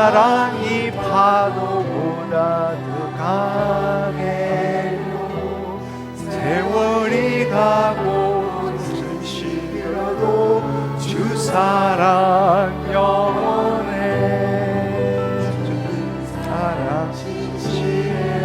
사랑이 파도보다 더 강해요. 세월이 가고 숨쉬어도 주 사랑 영원해. 사랑 진실해요.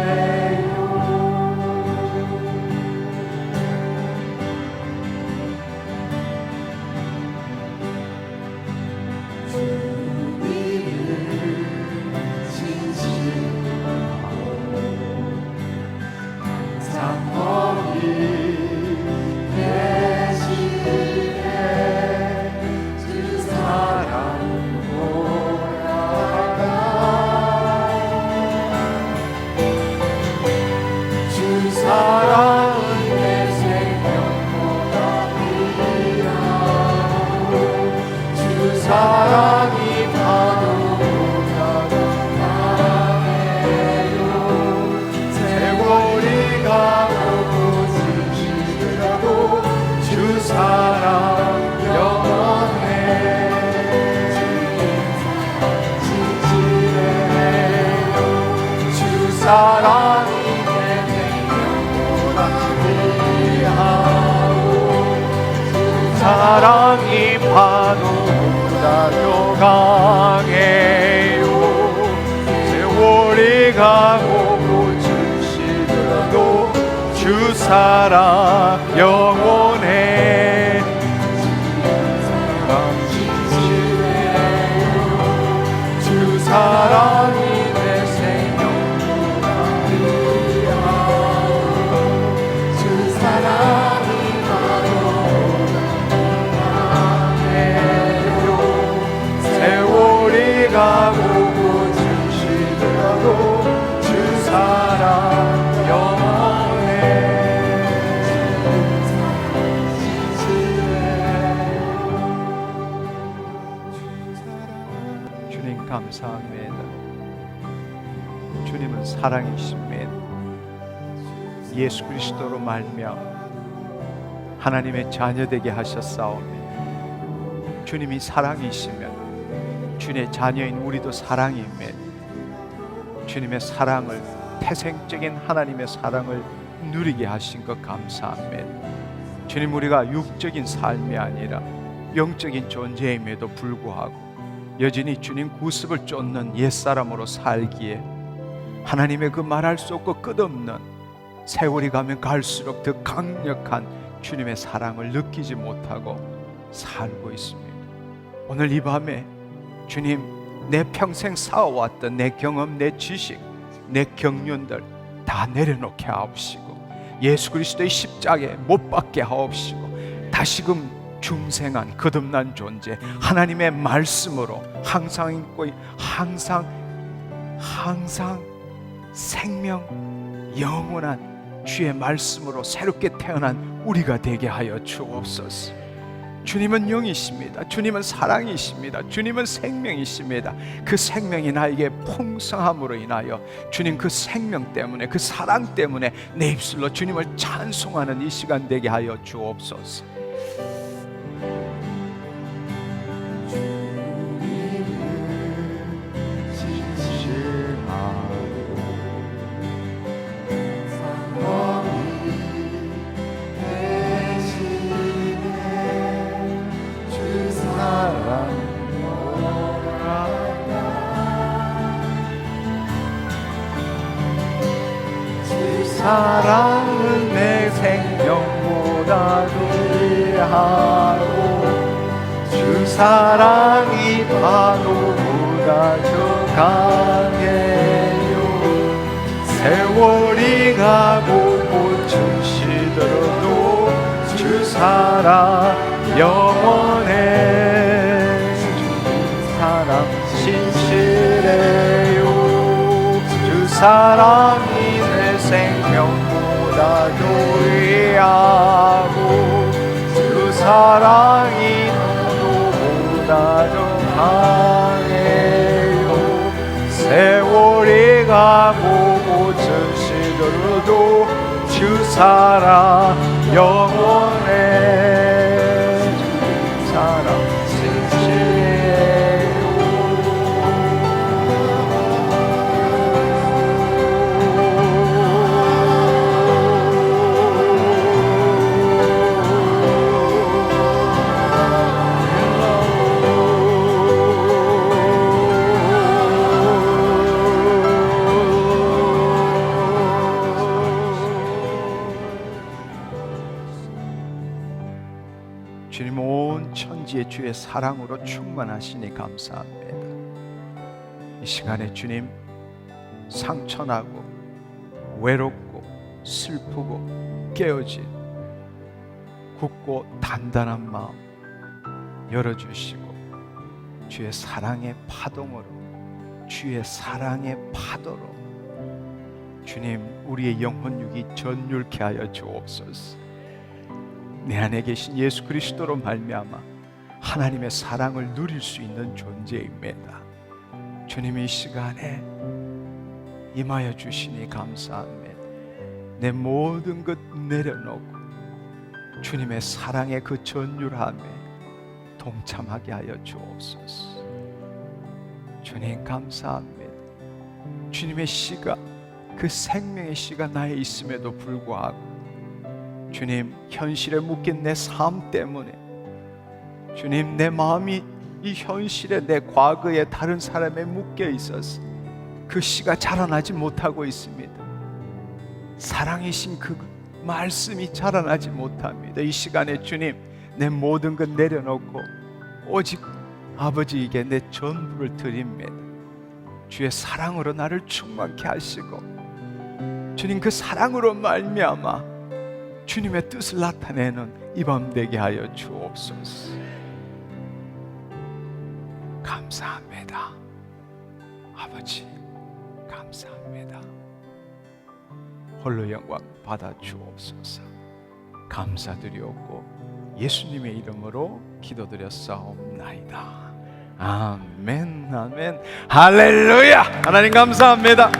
사랑이 내 생명보다 귀하오. 사랑이 파도보다도 강해요. 세월이 가고 고치시더라도 주 사랑 영원해. 사랑 진실해요. 주 사랑이 가고 고치시더라도 주 사랑 영원해. 주님 감사합니다. 주님은 사랑이십니다. 예수 그리스도로 말미암아 하나님의 자녀되게 하셨사옵니다. 주님이 사랑이시면 주님의 자녀인 우리도 사랑입니다. 주님의 사랑을, 태생적인 하나님의 사랑을 누리게 하신 것 감사합니다. 주님, 우리가 육적인 삶이 아니라 영적인 존재임에도 불구하고 여전히 주님 구습을 쫓는 옛사람으로 살기에 하나님의 그 말할 수 없고 끝없는 세월이 가면 갈수록 더 강력한 주님의 사랑을 느끼지 못하고 살고 있습니다. 오늘 이 밤에 주님, 내 평생 쌓아왔던 내 경험, 내 지식, 내 경륜들 다 내려놓게 하옵시고 예수 그리스도의 십자가에 못 박게 하옵시고 다시금 중생한 거듭난 존재 하나님의 말씀으로 항상 있고 항상 생명 영원한 주의 말씀으로 새롭게 태어난 우리가 되게 하여 주옵소서. 주님은 영이십니다. 주님은 사랑이십니다. 주님은 생명이십니다. 그 생명이 나에게 풍성함으로 인하여 주님 그 생명 때문에 그 사랑 때문에 내 입술로 주님을 찬송하는 이 시간 되게 하여 주옵소서. 사랑은 내 생명보다도 귀하고 주 사랑이 파도보다 더 강해요. 세월이 가고 고치시더라도 주 사랑 영원해. 주 사랑 진실해요. 주 사랑이 생명보다도 귀하고 주 사랑이 파도보다도 강해요. 세월이 가고 고치시더라도 주 사랑 영원해. 주 사랑 진실해요. 사랑으로 충만하시니 감사합니다. 이 시간에 주님, 상처나고 외롭고 슬프고 깨어진 굳고 단단한 마음 열어주시고 주의 사랑의 파동으로, 주의 사랑의 파도로 주님, 우리의 영혼 육이 전율케 하여 주옵소서. 내 안에 계신 예수 그리스도로 말미암아 하나님의 사랑을 누릴 수 있는 존재입니다. 주님, 이 시간에 임하여 주시니 감사합니다. 내 모든 것 내려놓고 주님의 사랑의 그 전율함에 동참하게 하여 주옵소서. 주님 감사합니다. 주님의 씨가, 그 생명의 씨가 나에 있음에도 불구하고 주님, 현실에 묶인 내 삶 때문에 주님, 내 마음이 이 현실에, 내 과거에 다른 사람에 묶여 있어서 그 씨가 자라나지 못하고 있습니다. 사랑이신 그 말씀이 자라나지 못합니다. 이 시간에 주님, 내 모든 것 내려놓고 오직 아버지에게 내 전부를 드립니다. 주의 사랑으로 나를 충만케 하시고 주님, 그 사랑으로 말미암아 주님의 뜻을 나타내는 이 밤 되게 하여 주옵소서. 감사합니다. 아버지 감사합니다. 홀로 영광 받아 주옵소서. 감사드리옵고 예수님의 이름으로 기도드렸사옵나이다. 아멘, 아멘, 할렐루야. 하나님 감사합니다.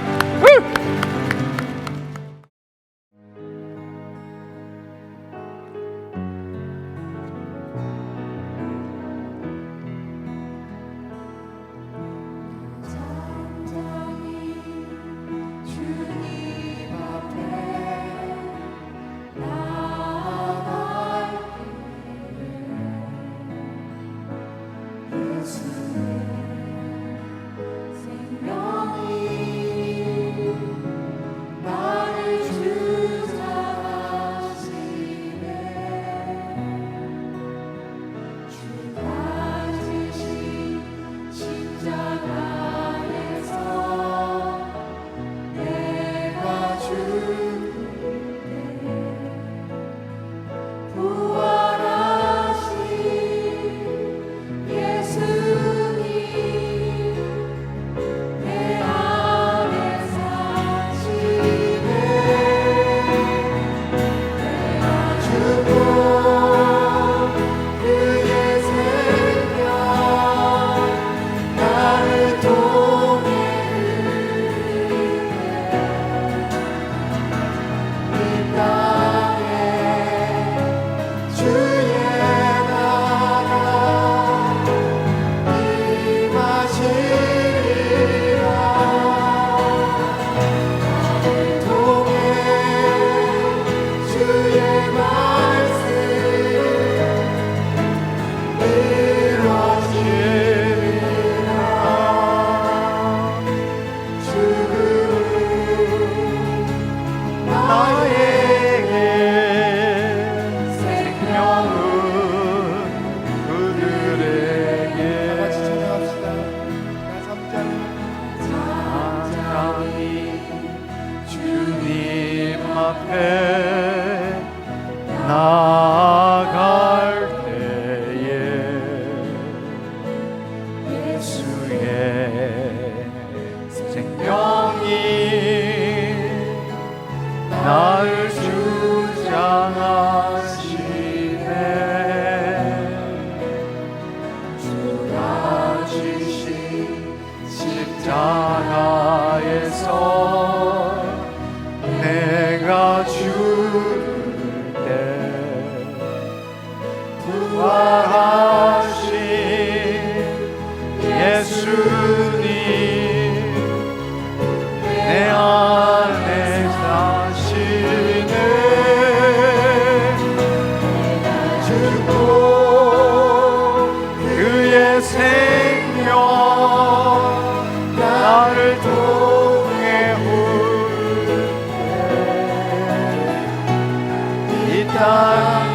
땅에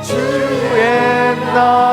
주의 나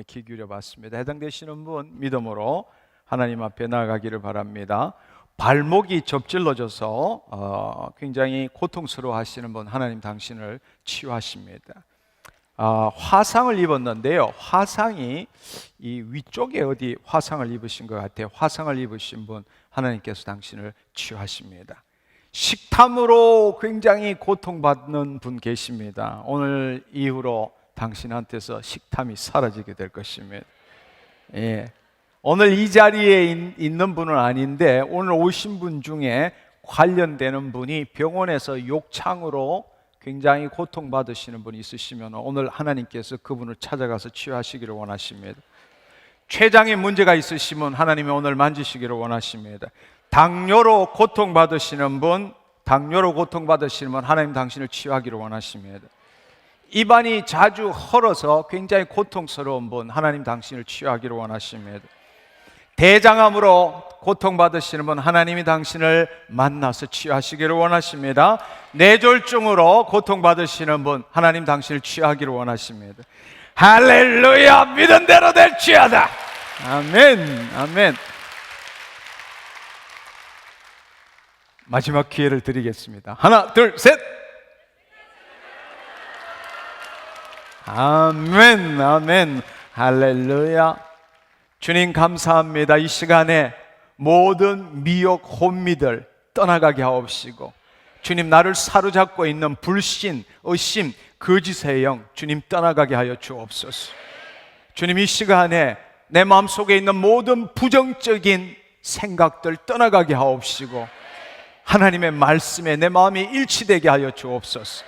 통해 귀 기울여 봤습니다. 해당되시는 분 믿음으로 하나님 앞에 나아가기를 바랍니다. 발목이 접질러져서 굉장히 고통스러워 하시는 분, 하나님 당신을 치유하십니다. 화상을 입었는데요, 화상이 이 위쪽에 어디 화상을 입으신 것 같아요. 화상을 입으신 분, 하나님께서 당신을 치유하십니다. 식탐으로 굉장히 고통받는 분 계십니다. 오늘 이후로 당신한테서 식탐이 사라지게 될 것입니다. 예. 오늘 이 자리에 있는 분은 아닌데 오늘 오신 분 중에 관련되는 분이 병원에서 욕창으로 굉장히 고통받으시는 분이 있으시면 오늘 하나님께서 그분을 찾아가서 치유하시기를 원하십니다. 췌장에 문제가 있으시면 하나님이 오늘 만지시기를 원하십니다. 당뇨로 고통받으시는 분, 하나님 당신을 치유하기를 원하십니다. 입안이 자주 헐어서 굉장히 고통스러운 분, 하나님 당신을 치유하기를 원하십니다. 대장암으로 고통받으시는 분, 하나님이 당신을 만나서 치유하시기를 원하십니다. 뇌졸중으로 고통받으시는 분, 하나님 당신을 치유하기를 원하십니다. 할렐루야! 믿은 대로 될지어다. 아멘, 아멘. 마지막 기회를 드리겠습니다. 하나, 둘, 셋. 아멘, 아멘. 할렐루야. 주님 감사합니다. 이 시간에 모든 미혹 혼미들 떠나가게 하옵시고, 주님 나를 사로잡고 있는 불신, 의심, 거짓의 영 주님 떠나가게 하여 주옵소서. 주님 이 시간에 내 마음속에 있는 모든 부정적인 생각들 떠나가게 하옵시고, 하나님의 말씀에 내 마음이 일치되게 하여 주옵소서.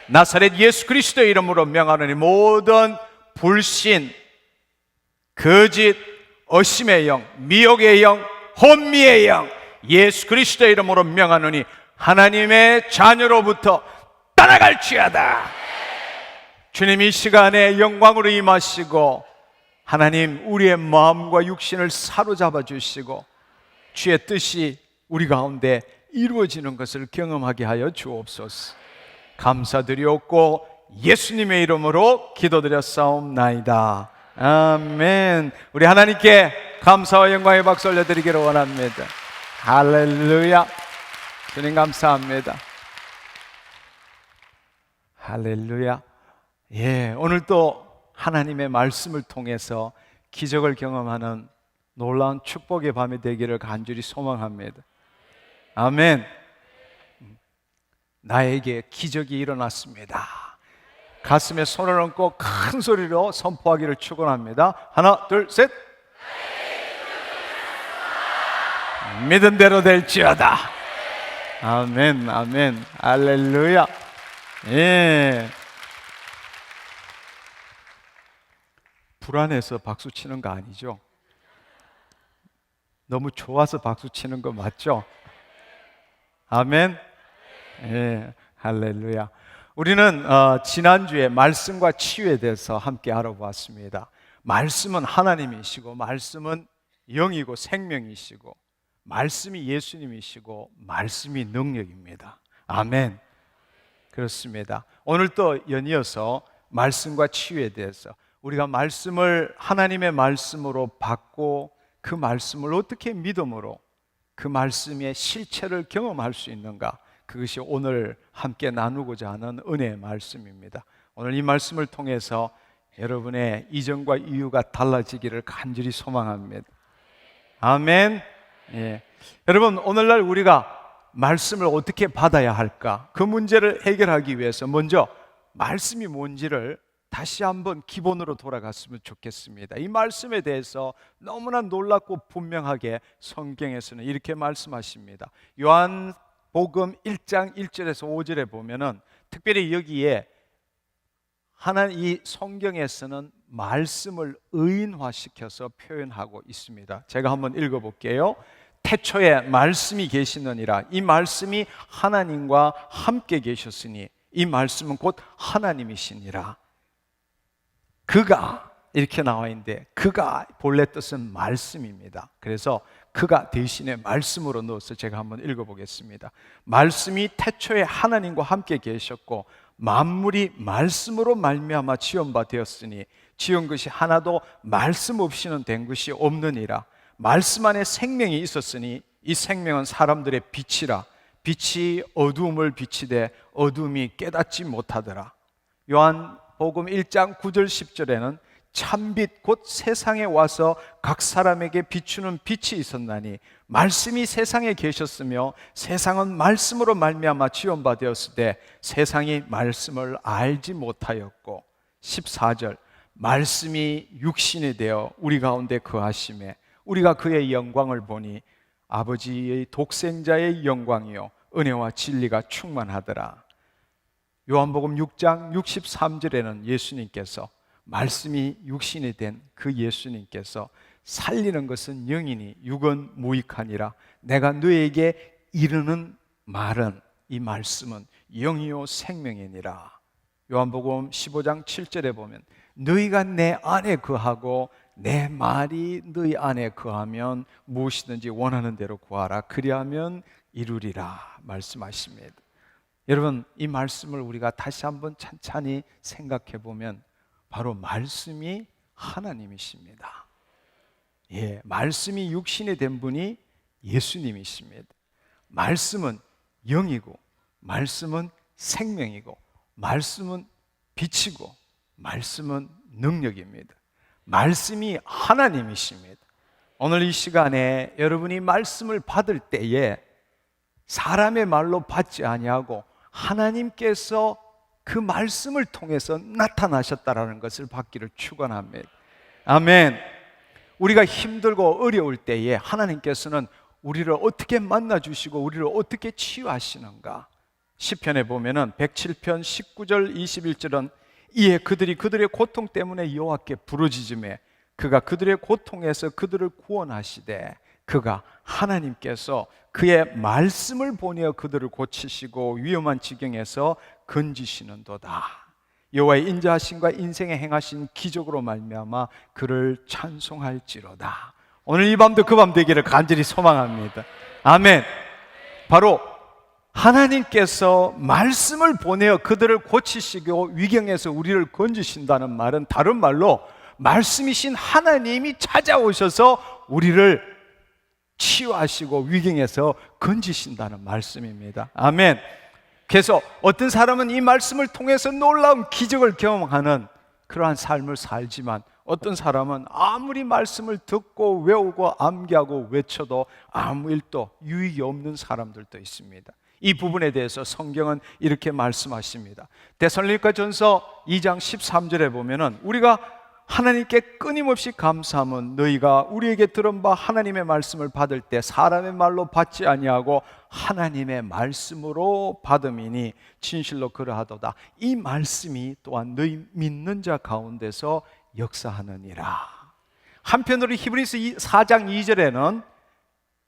나사렛 예수 그리스도의 이름으로 명하노니 모든 불신, 거짓, 의심의 영, 미혹의 영, 혼미의 영 예수 그리스도의 이름으로 명하노니 하나님의 자녀로부터 떠나갈지어다. 주님 이 시간에 영광으로 임하시고 하나님 우리의 마음과 육신을 사로잡아 주시고 주의 뜻이 우리 가운데 이루어지는 것을 경험하게 하여 주옵소서. 감사드리옵고 예수님의 이름으로 기도드렸사옵나이다. 아멘. 우리 하나님께 감사와 영광의 박수 올려드리기를 원합니다. 할렐루야. 주님 감사합니다. 할렐루야. 예, 오늘 또 하나님의 말씀을 통해서 기적을 경험하는 놀라운 축복의 밤이 되기를 간절히 소망합니다. 아멘. 나에게 기적이 일어났습니다. 가슴에 손을 얹고 큰 소리로 선포하기를 축원합니다. 하나, 둘, 셋. 믿은 대로 될지어다. 아멘, 아멘. 할렐루야. 예. 불안해서 박수 치는 거 아니죠? 너무 좋아서 박수 치는 거 맞죠? 아멘. 예, 할렐루야. 우리는 지난주에 말씀과 치유에 대해서 함께 알아보았습니다. 말씀은 하나님이시고 말씀은 영이고 생명이시고 말씀이 예수님이시고 말씀이 능력입니다. 아멘. 그렇습니다. 오늘 또 연이어서 말씀과 치유에 대해서 우리가 말씀을 하나님의 말씀으로 받고 그 말씀을 어떻게 믿음으로 그 말씀의 실체를 경험할 수 있는가, 그것이 오늘 함께 나누고자 하는 은혜의 말씀입니다. 오늘 이 말씀을 통해서 여러분의 이전과 이후가 달라지기를 간절히 소망합니다. 아멘. 예. 여러분, 오늘날 우리가 말씀을 어떻게 받아야 할까? 그 문제를 해결하기 위해서 먼저 말씀이 뭔지를 다시 한번 기본으로 돌아갔으면 좋겠습니다. 이 말씀에 대해서 너무나 놀랍고 분명하게 성경에서는 이렇게 말씀하십니다. 요한복음 1장 1절에서 5절에 보면은 특별히 여기에 이 성경에서는 말씀을 의인화시켜서 표현하고 있습니다. 제가 한번 읽어볼게요. 태초에 말씀이 계시느니라. 이 말씀이 하나님과 함께 계셨으니 이 말씀은 곧 하나님이시니라. 그가, 이렇게 나와 있는데 그가 본래 뜻은 말씀입니다. 그래서 그가 대신에 말씀으로 넣어서 제가 한번 읽어보겠습니다. 말씀이 태초에 하나님과 함께 계셨고 만물이 말씀으로 말미암아 지은 바 되었으니 지은 것이 하나도 말씀 없이는 된 것이 없느니라. 말씀 안에 생명이 있었으니 이 생명은 사람들의 빛이라. 빛이 어두움을 비치되 어두움이 깨닫지 못하더라. 요한복음 1장 9절 10절에는 참빛 곧 세상에 와서 각 사람에게 비추는 빛이 있었나니 말씀이 세상에 계셨으며 세상은 말씀으로 말미암아 지원바 되었을 때 세상이 말씀을 알지 못하였고, 14절 말씀이 육신이 되어 우리 가운데 거하심에 우리가 그의 영광을 보니 아버지의 독생자의 영광이요 은혜와 진리가 충만하더라. 요한복음 6장 63절에는 예수님께서, 말씀이 육신이 된 그 예수님께서 살리는 것은 영이니 육은 무익하니라. 내가 너에게 이르는 말은, 이 말씀은 영이요 생명이니라. 요한복음 15장 7절에 보면 너희가 내 안에 거하고 내 말이 너희 안에 거하면 무엇이든지 원하는 대로 구하라. 그리하면 이루리라 말씀하십니다. 여러분, 이 말씀을 우리가 다시 한번 찬찬히 생각해 보면 바로 말씀이 하나님이십니다. 예, 말씀이 육신이 된 분이 예수님이십니다. 말씀은 영이고, 말씀은 생명이고, 말씀은 빛이고, 말씀은 능력입니다. 말씀이 하나님이십니다. 오늘 이 시간에 여러분이 말씀을 받을 때에 사람의 말로 받지 아니하고 하나님께서 그 말씀을 통해서 나타나셨다라는 것을 받기를 축원합니다. 아멘. 우리가 힘들고 어려울 때에 하나님께서는 우리를 어떻게 만나주시고 우리를 어떻게 치유하시는가. 시편에 보면은 107편 19절 21절은 이에 그들이 그들의 고통 때문에 여호와께 부르짖으매 그가 그들의 고통에서 그들을 구원하시되 그가 하나님께서 그의 말씀을 보내어 그들을 고치시고 위험한 지경에서 건지시는도다. 여호와의 인자하심과 인생에 행하신 기적으로 말미암아 그를 찬송할지로다. 오늘 이 밤도 그 밤 되기를 간절히 소망합니다. 아멘. 바로 하나님께서 말씀을 보내어 그들을 고치시고 위경에서 우리를 건지신다는 말은 다른 말로 말씀이신 하나님이 찾아오셔서 우리를 치유하시고 위경에서 건지신다는 말씀입니다. 아멘. 그래서 어떤 사람은 이 말씀을 통해서 놀라운 기적을 경험하는 그러한 삶을 살지만 어떤 사람은 아무리 말씀을 듣고 외우고 암기하고 외쳐도 아무 일도 유익이 없는 사람들도 있습니다. 이 부분에 대해서 성경은 이렇게 말씀하십니다. 데살로니가전서 2장 13절에 보면은 우리가 하나님께 끊임없이 감사함은 너희가 우리에게 들은 바 하나님의 말씀을 받을 때 사람의 말로 받지 아니하고 하나님의 말씀으로 받음이니 진실로 그러하도다. 이 말씀이 또한 너희 믿는 자 가운데서 역사하느니라. 한편으로 히브리서 4장 2절에는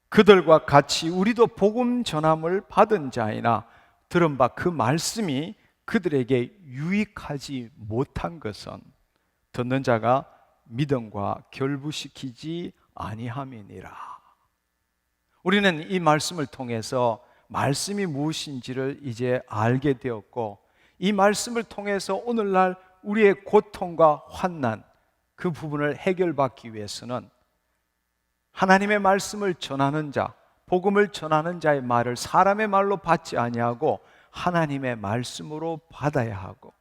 그들과 같이 우리도 복음 전함을 받은 자이나 들은 바 그 말씀이 그들에게 유익하지 못한 것은 듣는 자가 믿음과 결부시키지 아니함이니라. 우리는 이 말씀을 통해서 말씀이 무엇인지를 이제 알게 되었고 이 말씀을 통해서 오늘날 우리의 고통과 환난 그 부분을 해결받기 위해서는 하나님의 말씀을 전하는 자, 복음을 전하는 자의 말을 사람의 말로 받지 아니하고 하나님의 말씀으로 받아야 하고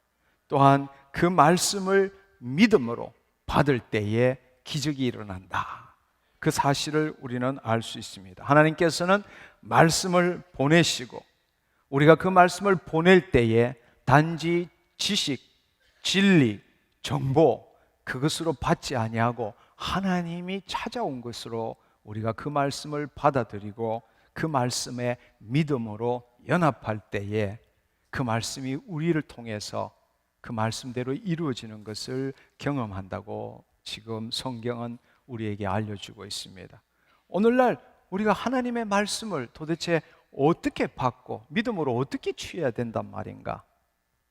또한 그 말씀을 믿음으로 받을 때에 기적이 일어난다. 그 사실을 우리는 알 수 있습니다. 하나님께서는 말씀을 보내시고 우리가 그 말씀을 보낼 때에 단지 지식, 진리, 정보 그것으로 받지 아니하고 하나님이 찾아온 것으로 우리가 그 말씀을 받아들이고 그 말씀에 믿음으로 연합할 때에 그 말씀이 우리를 통해서 그 말씀대로 이루어지는 것을 경험한다고 지금 성경은 우리에게 알려주고 있습니다. 오늘날 우리가 하나님의 말씀을 도대체 어떻게 받고 믿음으로 어떻게 취해야 된단 말인가?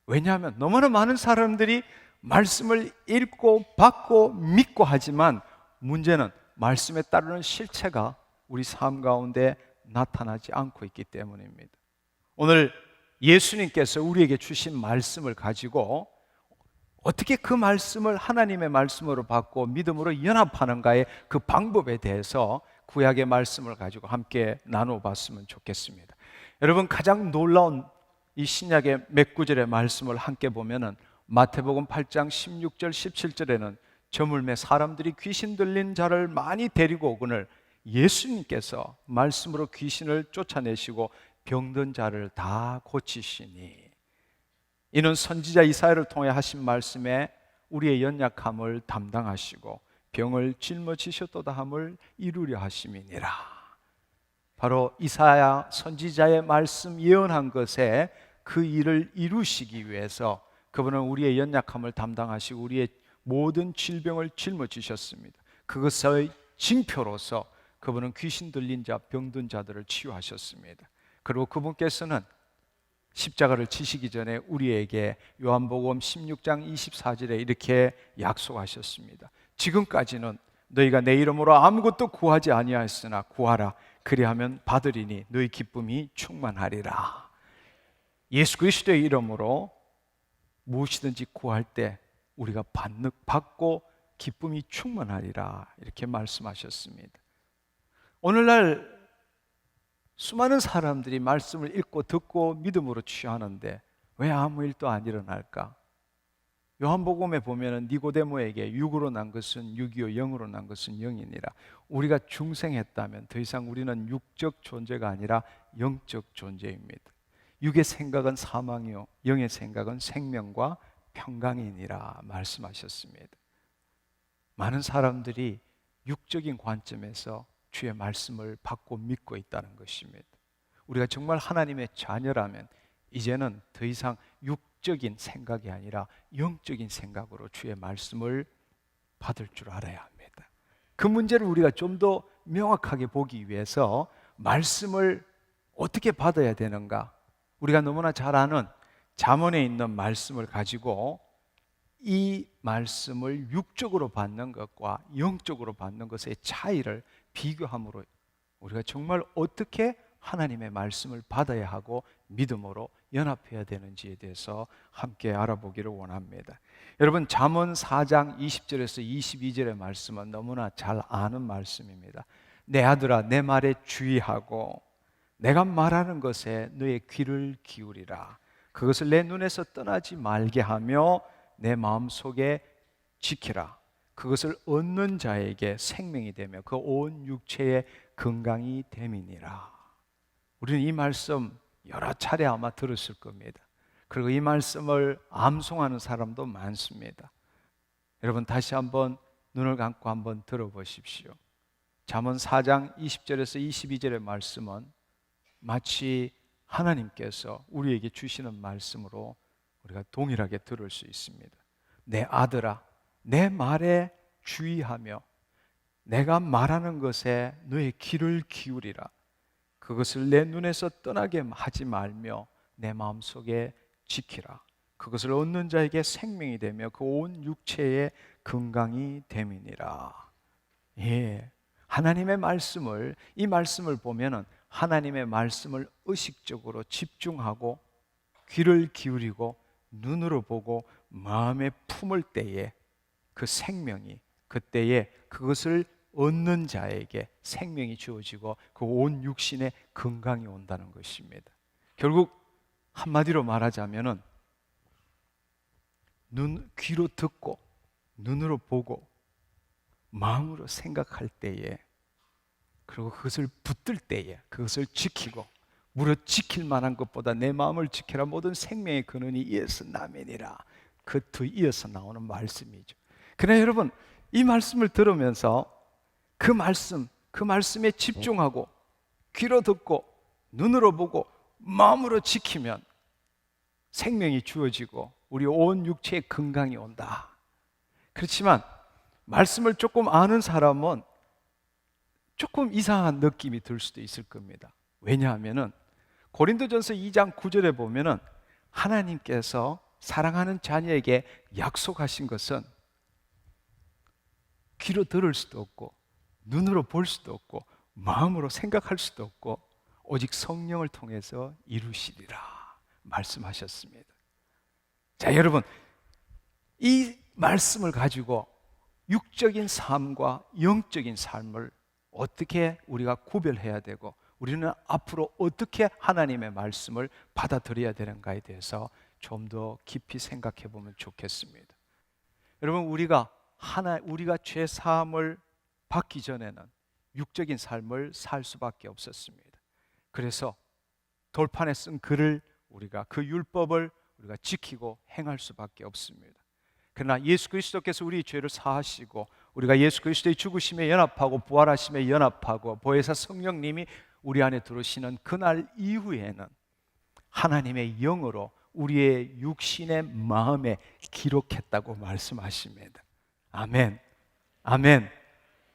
왜냐하면 너무나 많은 사람들이 말씀을 읽고 받고 믿고 하지만 문제는 말씀에 따르는 실체가 우리 삶 가운데 나타나지 않고 있기 때문입니다. 오늘 예수님께서 우리에게 주신 말씀을 가지고 어떻게 그 말씀을 하나님의 말씀으로 받고 믿음으로 연합하는가의 그 방법에 대해서 구약의 말씀을 가지고 함께 나눠봤으면 좋겠습니다. 여러분, 가장 놀라운 이 신약의 몇 구절의 말씀을 함께 보면은 마태복음 8장 16절 17절에는 저물매 사람들이 귀신 들린 자를 많이 데리고 오거늘 예수님께서 말씀으로 귀신을 쫓아내시고 병든 자를 다 고치시니, 이는 선지자 이사야를 통해 하신 말씀에 우리의 연약함을 담당하시고 병을 짊어지셨도다 함을 이루려 하심이니라. 바로 이사야 선지자의 말씀 예언한 것에 그 일을 이루시기 위해서 그분은 우리의 연약함을 담당하시고 우리의 모든 질병을 짊어지셨습니다. 그것의 징표로서 그분은 귀신 들린 자, 병든 자들을 치유하셨습니다. 그리고 그분께서는 십자가를 지시기 전에 우리에게 요한복음 16장 24절에 이렇게 약속하셨습니다. 지금까지는 너희가 내 이름으로 아무것도 구하지 아니하였으나 구하라, 그리하면 받으리니 너희 기쁨이 충만하리라. 예수 그리스도의 이름으로 무엇이든지 구할 때 우리가 받고 기쁨이 충만하리라, 이렇게 말씀하셨습니다. 오늘날 수많은 사람들이 말씀을 읽고 듣고 믿음으로 취하는데 왜 아무 일도 안 일어날까? 요한복음에 보면은 니고데모에게 육으로 난 것은 육이요 영으로 난 것은 영이니라. 우리가 중생했다면 더 이상 우리는 육적 존재가 아니라 영적 존재입니다. 육의 생각은 사망이요 영의 생각은 생명과 평강이니라 말씀하셨습니다. 많은 사람들이 육적인 관점에서 주의 말씀을 받고 믿고 있다는 것입니다. 우리가 정말 하나님의 자녀라면 이제는 더 이상 육적인 생각이 아니라 영적인 생각으로 주의 말씀을 받을 줄 알아야 합니다. 그 문제를 우리가 좀 더 명확하게 보기 위해서 말씀을 어떻게 받아야 되는가? 우리가 너무나 잘 아는 잠언에 있는 말씀을 가지고 이 말씀을 육적으로 받는 것과 영적으로 받는 것의 차이를 비교함으로 우리가 정말 어떻게 하나님의 말씀을 받아야 하고 믿음으로 연합해야 되는지에 대해서 함께 알아보기를 원합니다. 여러분, 잠언 4장 20절에서 22절의 말씀은 너무나 잘 아는 말씀입니다. 내 아들아, 내 말에 주의하고 내가 말하는 것에 너의 귀를 기울이라. 그것을 내 눈에서 떠나지 말게 하며 내 마음속에 지키라. 그것을 얻는 자에게 생명이 되며 그 온 육체의 건강이 됨이니라. 우리는 이 말씀 여러 차례 아마 들었을 겁니다. 그리고 이 말씀을 암송하는 사람도 많습니다. 여러분, 다시 한번 눈을 감고 한번 들어보십시오. 잠언 4장 20절에서 22절의 말씀은 마치 하나님께서 우리에게 주시는 말씀으로 우리가 동일하게 들을 수 있습니다. 내 아들아, 내 말에 주의하며 내가 말하는 것에 너의 귀를 기울이라. 그것을 내 눈에서 떠나게 하지 말며 내 마음속에 지키라. 그것을 얻는 자에게 생명이 되며 그 온 육체의 건강이 됨이니라. 예, 하나님의 말씀을, 이 말씀을 보면은 하나님의 말씀을 의식적으로 집중하고 귀를 기울이고 눈으로 보고 마음에 품을 때에 그 생명이, 그때에 그것을 얻는 자에게 생명이 주어지고 그 온 육신의 건강이 온다는 것입니다. 결국 한마디로 말하자면은 귀로 듣고 눈으로 보고 마음으로 생각할 때에, 그리고 그것을 붙들 때에, 그것을 지키고, 무릇 지킬 만한 것보다 내 마음을 지키라. 모든 생명의 근원이 이에서 나매니라. 그 뒤 이어서 나오는 말씀이죠. 그러나 여러분, 이 말씀을 들으면서 그 말씀에 집중하고 귀로 듣고 눈으로 보고 마음으로 지키면 생명이 주어지고 우리 온 육체의 건강이 온다. 그렇지만 말씀을 조금 아는 사람은 조금 이상한 느낌이 들 수도 있을 겁니다. 왜냐하면은 고린도전서 2장 9절에 보면은 하나님께서 사랑하는 자녀에게 약속하신 것은 귀로 들을 수도 없고 눈으로 볼 수도 없고 마음으로 생각할 수도 없고 오직 성령을 통해서 이루시리라 말씀하셨습니다. 자, 여러분, 이 말씀을 가지고 육적인 삶과 영적인 삶을 어떻게 우리가 구별해야 되고 우리는 앞으로 어떻게 하나님의 말씀을 받아들여야 되는가에 대해서 좀 더 깊이 생각해 보면 좋겠습니다. 여러분, 우리가 죄 사함을 받기 전에는 육적인 삶을 살 수밖에 없었습니다. 그래서 돌판에 쓴 글을 그 율법을 우리가 지키고 행할 수밖에 없습니다. 그러나 예수 그리스도께서 우리 죄를 사하시고 우리가 예수 그리스도의 죽으심에 연합하고 부활하심에 연합하고 보혜사 성령님이 우리 안에 들어오시는 그날 이후에는 하나님의 영으로 우리의 육신의 마음에 기록했다고 말씀하십니다. 아멘. 아멘.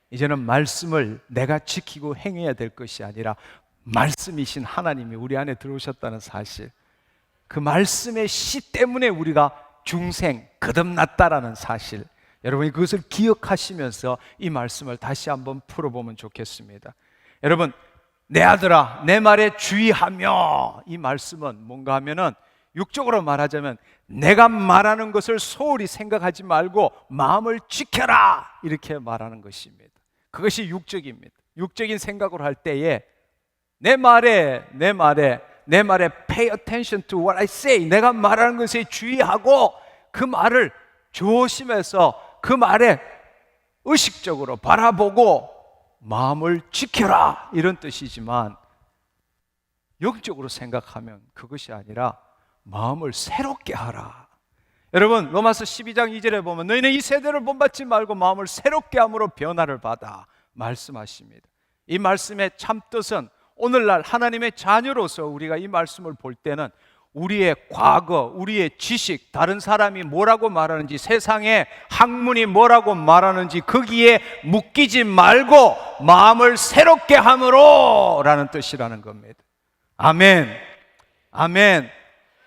이제는 말씀을 내가 지키고 행해야 될 것이 아니라 말씀이신 하나님이 우리 안에 들어오셨다는 사실, 그 말씀의 씨 때문에 우리가 중생, 거듭났다라는 사실, 여러분이 그것을 기억하시면서 이 말씀을 다시 한번 풀어보면 좋겠습니다. 여러분, 내 아들아 내 말에 주의하며, 이 말씀은 뭔가 하면은 육적으로 말하자면 내가 말하는 것을 소홀히 생각하지 말고 마음을 지켜라, 이렇게 말하는 것입니다. 그것이 육적입니다. 육적인 생각으로 할 때에 내 말에 pay attention to what I say, 내가 말하는 것에 주의하고 그 말을 조심해서 그 말에 의식적으로 바라보고 마음을 지켜라, 이런 뜻이지만 영적으로 생각하면 그것이 아니라 마음을 새롭게 하라. 여러분, 로마서 12장 2절에 보면 너희는 이 세대를 본받지 말고 마음을 새롭게 함으로 변화를 받아 말씀하십니다. 이 말씀의 참뜻은 오늘날 하나님의 자녀로서 우리가 이 말씀을 볼 때는 우리의 과거, 우리의 지식, 다른 사람이 뭐라고 말하는지, 세상의 학문이 뭐라고 말하는지 거기에 묶이지 말고 마음을 새롭게 함으로 라는 뜻이라는 겁니다. 아멘. 아멘.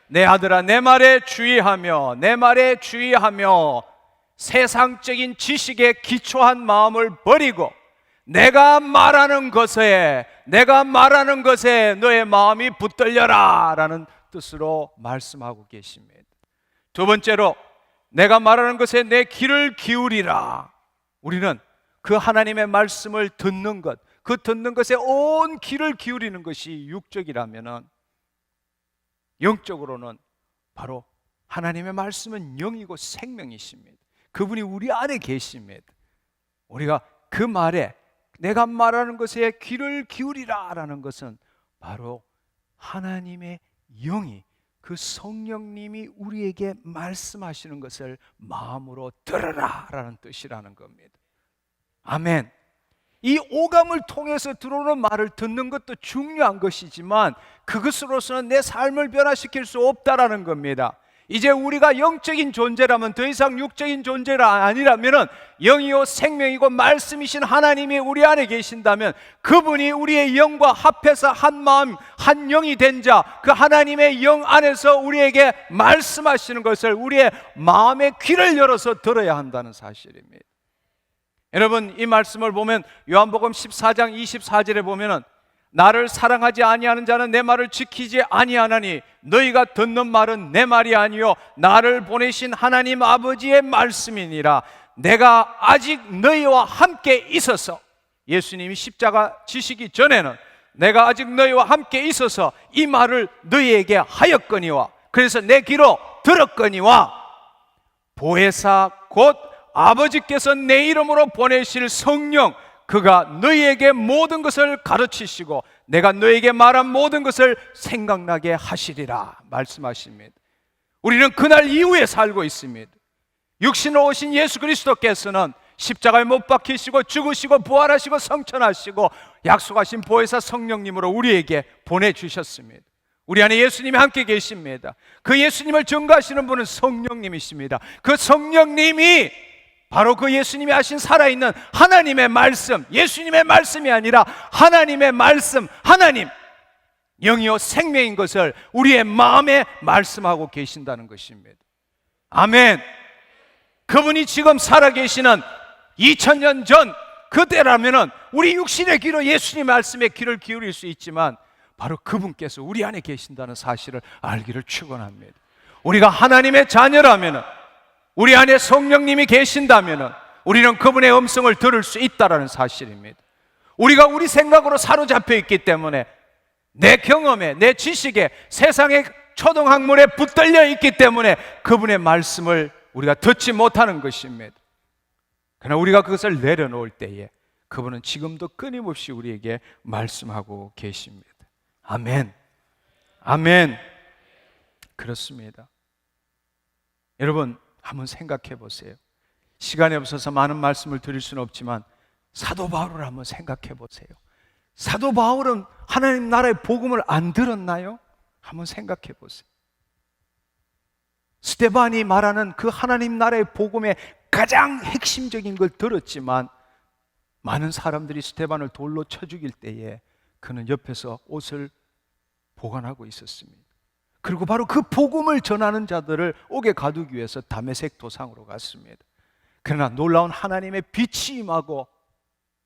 내 아들아 내 말에 주의하며 세상적인 지식에 기초한 마음을 버리고 내가 말하는 것에 너의 마음이 붙들려라 라는 뜻으로 말씀하고 계십니다. 두 번째로, 내가 말하는 것에 내 귀를 기울이라. 우리는 그 하나님의 말씀을 듣는 것, 그 듣는 것에 온 귀를 기울이는 것이 육적이라면은, 영적으로는 바로 하나님의 말씀은 영이고 생명이십니다. 그분이 우리 안에 계십니다. 우리가 그 말에, 내가 말하는 것에 귀를 기울이라 라는 것은 바로 하나님의 영이, 그 성령님이 우리에게 말씀하시는 것을 마음으로 들으라 라는 뜻이라는 겁니다. 아멘. 이 오감을 통해서 들어오는 말을 듣는 것도 중요한 것이지만 그것으로서는 내 삶을 변화시킬 수 없다라는 겁니다. 이제 우리가 영적인 존재라면, 더 이상 육적인 존재가 아니라면, 영이요 생명이고 말씀이신 하나님이 우리 안에 계신다면 그분이 우리의 영과 합해서 한 마음 한 영이 된 자, 그 하나님의 영 안에서 우리에게 말씀하시는 것을 우리의 마음의 귀를 열어서 들어야 한다는 사실입니다. 여러분, 이 말씀을 보면 요한복음 14장 24절에 보면은 나를 사랑하지 아니하는 자는 내 말을 지키지 아니하나니 너희가 듣는 말은 내 말이 아니요 나를 보내신 하나님 아버지의 말씀이니라. 내가 아직 너희와 함께 있어서, 예수님이 십자가 지시기 전에는 내가 아직 너희와 함께 있어서 이 말을 너희에게 하였거니와, 그래서 내 귀로 들었거니와, 보혜사 곧 아버지께서 내 이름으로 보내실 성령, 그가 너희에게 모든 것을 가르치시고 내가 너희에게 말한 모든 것을 생각나게 하시리라 말씀하십니다. 우리는 그날 이후에 살고 있습니다. 육신으로 오신 예수 그리스도께서는 십자가에 못 박히시고 죽으시고 부활하시고 성천하시고 약속하신 보혜사 성령님으로 우리에게 보내주셨습니다. 우리 안에 예수님이 함께 계십니다. 그 예수님을 증거하시는 분은 성령님이십니다. 그 성령님이 바로 그 예수님이 하신 살아있는 하나님의 말씀, 예수님의 말씀이 아니라 하나님의 말씀, 하나님 영이요 생명인 것을 우리의 마음에 말씀하고 계신다는 것입니다. 아멘. 그분이 지금 살아계시는 2000년 전 그때라면 우리 육신의 귀로 예수님 말씀에 귀를 기울일 수 있지만 바로 그분께서 우리 안에 계신다는 사실을 알기를 축원합니다. 우리가 하나님의 자녀라면 우리 안에 성령님이 계신다면 우리는 그분의 음성을 들을 수 있다는 사실입니다. 우리가 우리 생각으로 사로잡혀 있기 때문에, 내 경험에, 내 지식에, 세상의 초등학문에 붙들려 있기 때문에 그분의 말씀을 우리가 듣지 못하는 것입니다. 그러나 우리가 그것을 내려놓을 때에 그분은 지금도 끊임없이 우리에게 말씀하고 계십니다. 아멘. 아멘. 그렇습니다. 여러분, 한번 생각해 보세요. 시간이 없어서 많은 말씀을 드릴 수는 없지만 사도 바울을 한번 생각해 보세요. 사도 바울은 하나님 나라의 복음을 안 들었나요? 한번 생각해 보세요. 스데반이 말하는 그 하나님 나라의 복음의 가장 핵심적인 걸 들었지만, 많은 사람들이 스데반을 돌로 쳐 죽일 때에 그는 옆에서 옷을 보관하고 있었습니다. 그리고 바로 그 복음을 전하는 자들을 옥에 가두기 위해서 다메섹 도상으로 갔습니다. 그러나 놀라운 하나님의 빛이 임하고,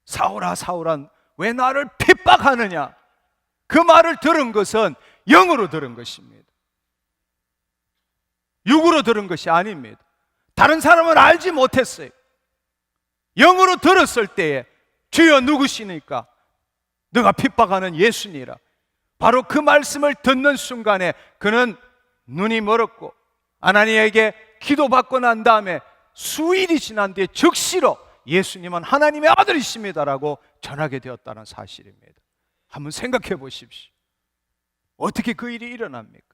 사울아 사울아 왜 나를 핍박하느냐, 그 말을 들은 것은 영으로 들은 것입니다. 육으로 들은 것이 아닙니다. 다른 사람은 알지 못했어요. 영으로 들었을 때에 주여 누구시니까? 너가 핍박하는 예수니라. 바로 그 말씀을 듣는 순간에 그는 눈이 멀었고, 하나님에게 기도받고 난 다음에 수일이 지난 뒤에 즉시로 예수님은 하나님의 아들이십니다라고 전하게 되었다는 사실입니다. 한번 생각해 보십시오. 어떻게 그 일이 일어납니까?